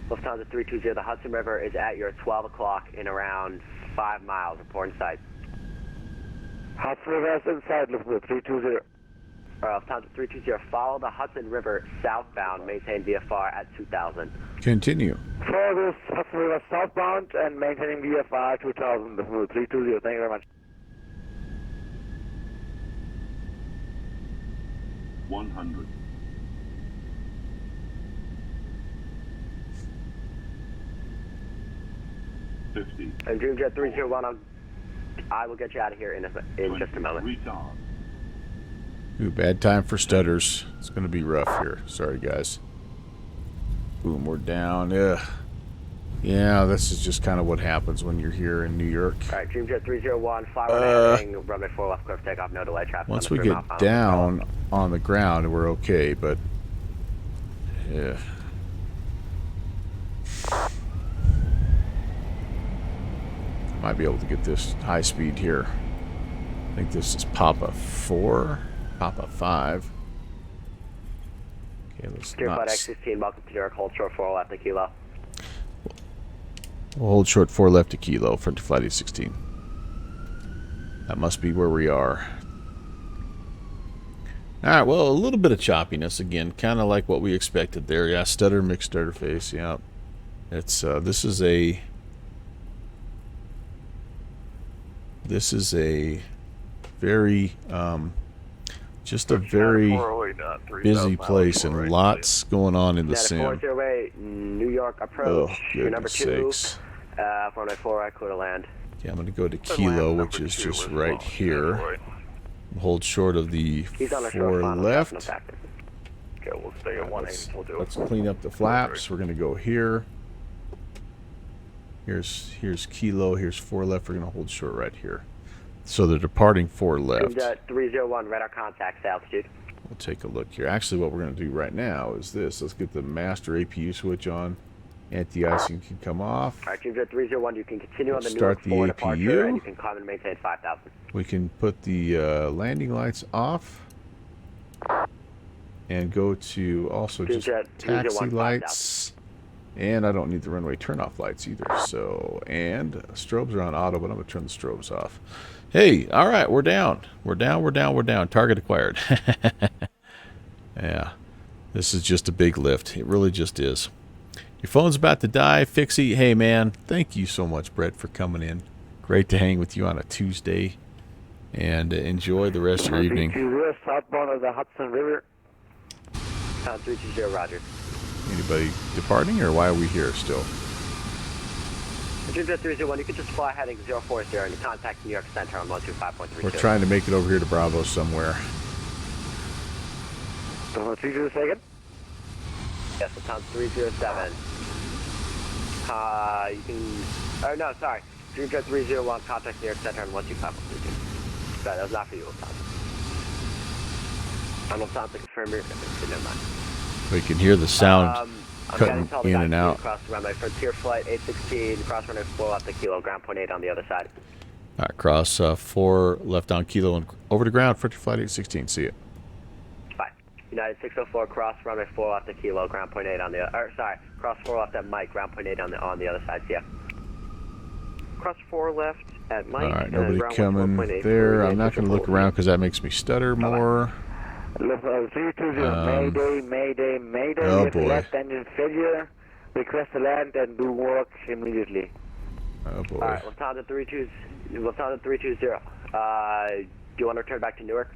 Lufthansa 320, the Hudson River is at your 12 o'clock in around 5 miles, report inside. Hudson River is inside, Lufthansa 320. Lufthansa 320, follow the Hudson River southbound, maintain VFR at 2,000. Continue. Follow this Hudson River southbound and maintaining VFR 2,000, Lufthansa 320. Thank you very much. 100. And Dreamjet 301, I will get you out of here in just a moment. Ooh, bad time for stutters. It's going to be rough here. Sorry, guys. Boom, we're down. Yeah, this is just kind of what happens when you're here in New York. All right, Dreamjet 301, fly runway, runway 4 left, clear for takeoff, no delay, traffic. Once we get down on the ground, we're okay, but yeah. Might be able to get this high speed here. I think this is Papa 4, Papa 5. Okay, let's not... X-16, welcome to New York, hold short 4 left to Kilo. We'll hold short 4 left to Kilo, front to flight 816. That must be where we are. Alright, well, a little bit of choppiness again, kind of like what we expected there. Yeah, stutter, mixed stutter face, yeah. It's, this is a very, just a very busy place and lots going on in the sim. New York approach, number 2, runway 4 right, clear to land. Okay, I'm going to go to Kilo, which is just right here. Hold short of the 4 left. Okay, we'll stay at 180. We'll do Let's it. clean up the flaps. We're going to go here. Here's Kilo. Here's 4 left. We're going to hold short right here. So they're departing 4 left. 301, radar contact, altitude. We'll take a look here. Actually, what we're going to do right now is this. Let's get the master APU switch on. Anti-icing can come off. All right, Team Jet 301, you can continue on the Start Newark 4 the departure, and you APU. can climb and maintain 5,000. We can put the landing lights off. And go to also just taxi lights. And I don't need the runway turn-off lights either. So, and strobes are on auto, but I'm going to turn the strobes off. Hey, all right, we're down. We're down. Target acquired. Yeah, this is just a big lift. It really just is. Your phone's about to die, Fixie. Hey, man, thank you so much, Brett, for coming in. Great to hang with you on a Tuesday. And enjoy the rest of your evening. Southbound of the Hudson River. 320, roger. Anybody departing, or why are we here still? Team Jet 301, you can just fly heading 040 and contact New York Center on 125.32. We're trying to make it over here to Bravo somewhere. 302 Yes, the town's 307. You can... Oh, no, sorry. Dream Jet 301, contact New York Center on 125.32. Sorry, that was not for you, Lufthansa. I'm Lufthansa, confirm your... Never mind. We can hear the sound cutting in and out. Across the runway, Frontier Flight 816, cross runway 4 left to Kilo, ground point 8 on the other side. All right, cross 4 left on Kilo and over to ground, Frontier Flight 816. See you. Bye. United 604, cross runway 4 left to Kilo, ground point 8 on the other... Sorry, cross 4 left at Mike, ground point 8 on the other side. See ya. Cross 4 left at Mike. All right, nobody coming there. I'm not going to look around because that makes me stutter more. 320, Mayday. Oh boy. Left engine failure. Request to land and do work immediately. Oh boy. Alright, Lufthansa 320. Do you want to return back to Newark?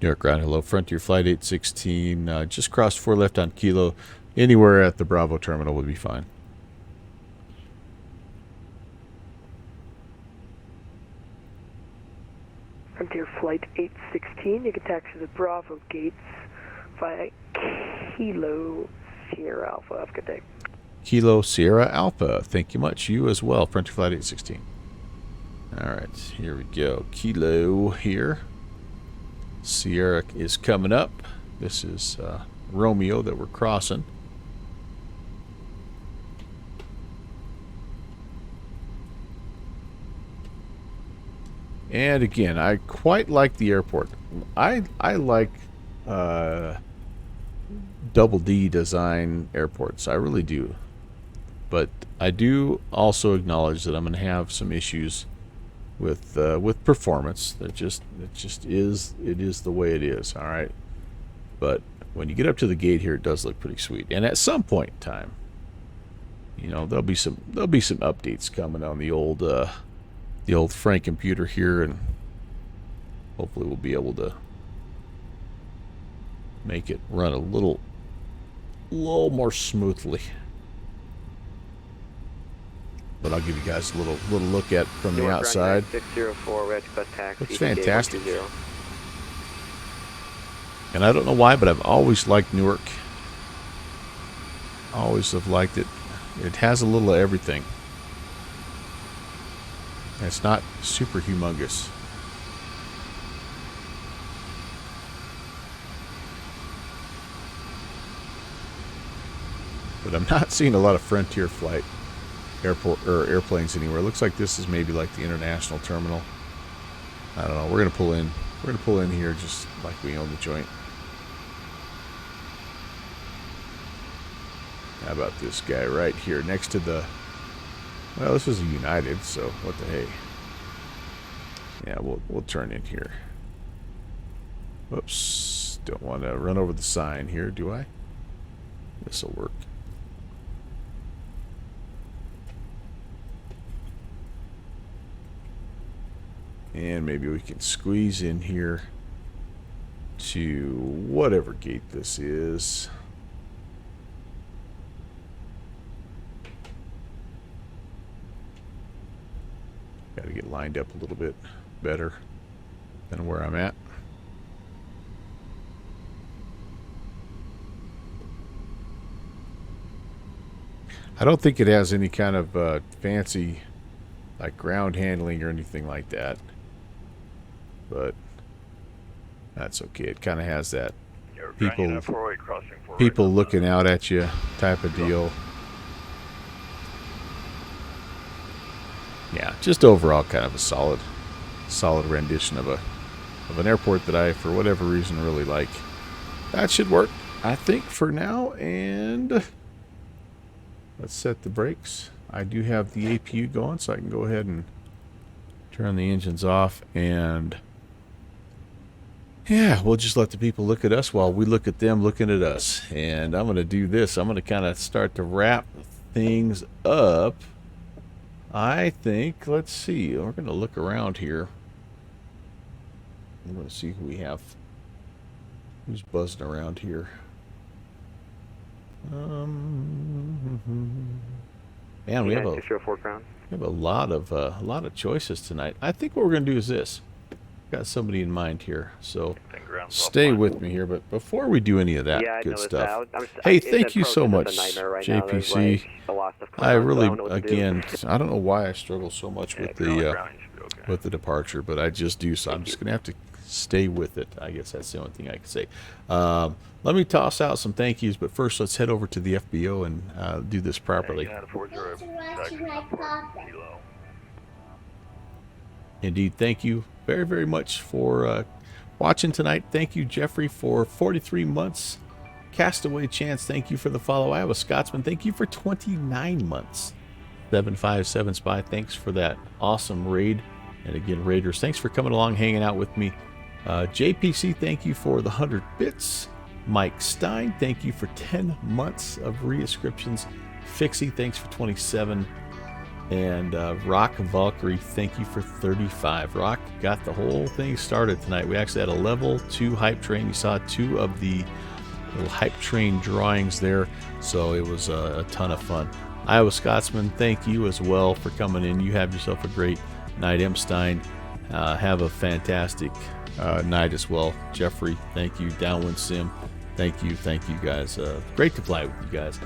Newark ground, hello. Frontier Flight 816. Just crossed 4 left on Kilo. Anywhere at the Bravo terminal would be fine. Frontier Flight 816, you can taxi the Bravo gates via Kilo Sierra Alpha. Have a good day. Kilo Sierra Alpha. Thank you much. You as well. Frontier Flight 816. All right, here we go. Kilo here. Sierra is coming up. This is Romeo that we're crossing. And again, I quite like the airport. I like double D design airports. I really do. But I do also acknowledge that I'm going to have some issues with performance. It just is the way it is. All right. But when you get up to the gate here, it does look pretty sweet. And at some point in time, you know, there'll be some updates coming on the old Frank computer here, and hopefully we'll be able to make it run a little more smoothly. But I'll give you guys a little look at from the outside. 604, red bus taxi. Looks fantastic. And I don't know why, but I've always liked Newark. Always have liked it. It has a little of everything. It's not super humongous. But I'm not seeing a lot of Frontier Flight airport or airplanes anywhere. It looks like this is maybe like the international terminal. I don't know. We're gonna pull in. We're gonna pull in here just like we own the joint. How about this guy right here next to the... Well, this is a United, so what the hey. Yeah, we'll turn in here. Whoops. Don't want to run over the sign here, do I? This'll work. And maybe we can squeeze in here to whatever gate this is. Got to get lined up a little bit. better than where I'm at. I don't think it has any kind of fancy like ground handling or anything like that, but that's okay. It kind of has that people looking out at you type of deal. Yeah, just overall kind of a solid rendition of an airport that I, for whatever reason, really like. That should work, I think, for now. And let's set the brakes. I do have the APU going, so I can go ahead and turn the engines off. And yeah, we'll just let the people look at us while we look at them looking at us. And I'm going to do this. I'm going to kind of start to wrap things up. I think, let's see, we're going to look around here. I'm going to see who we have. Who's buzzing around here? Man, we have a lot of choices tonight. I think what we're going to do is this. Got somebody in mind here, so stay with me here. But before we do any of that good stuff, hey, thank you so much, JPC. I really, again, I don't know why I struggle so much with the departure, but I just do. So I'm just going to have to stay with it. I guess that's the only thing I can say. Let me toss out some thank yous, but first let's head over to the FBO and do this properly. Indeed, thank you very, very much for watching tonight. Thank you, Jeffrey, for 43 months. Castaway Chance, thank you for the follow. Iowa Scotsman, thank you for 29 months. 757 Spy, thanks for that awesome raid. And again, Raiders, thanks for coming along, hanging out with me. JPC, thank you for the 100 bits. Mike Stein, thank you for 10 months of reinscriptions. Fixie, thanks for 27. And Rock Valkyrie, thank you for 35. Rock got the whole thing started tonight. We actually had a level 2 hype train. You saw 2 of the little hype train drawings there, so it was a ton of fun. Iowa Scotsman, thank you as well for coming in. You have yourself a great night. M. Stein, have a fantastic night as well. Jeffrey, thank you. Downwind Sim, thank you guys. Great to fly with you guys.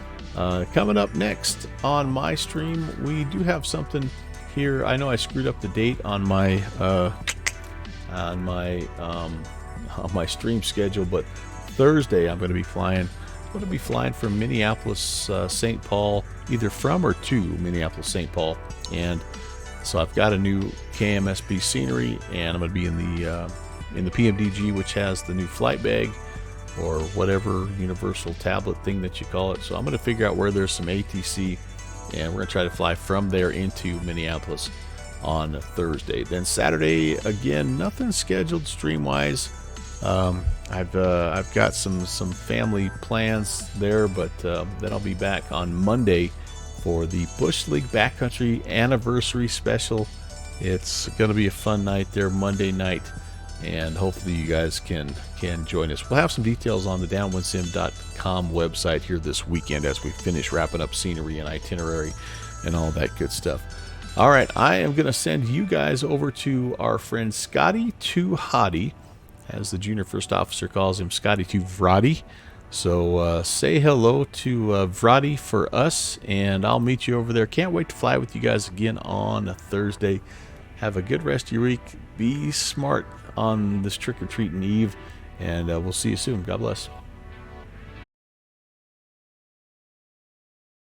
Coming up next on my stream, we do have something here. I know I screwed up the date on my stream schedule, but Thursday I'm going to be flying. I'm going to be flying from Minneapolis, St. Paul, either from or to Minneapolis, St. Paul, and so I've got a new KMSB scenery, and I'm going to be in the PMDG, which has the new flight bag, or whatever universal tablet thing that you call it. So I'm going to figure out where there's some ATC, and we're going to try to fly from there into Minneapolis on Thursday. Then Saturday, again, nothing scheduled stream-wise. I've got some family plans there, but then I'll be back on Monday for the Bush League Backcountry Anniversary Special. It's going to be a fun night there, Monday night, and hopefully you guys can join us. We'll have some details on the downwindsim.com website here this weekend as we finish wrapping up scenery and itinerary and all that good stuff. All right, I am going to send you guys over to our friend Scotty 2 Hottie, as the junior first officer calls him, Scotty 2 Vrati. So say hello to Vrati for us, and I'll meet you over there. Can't wait to fly with you guys again on a Thursday. Have a good rest of your week. Be smart on this trick-or-treating eve, and we'll see you soon. God bless.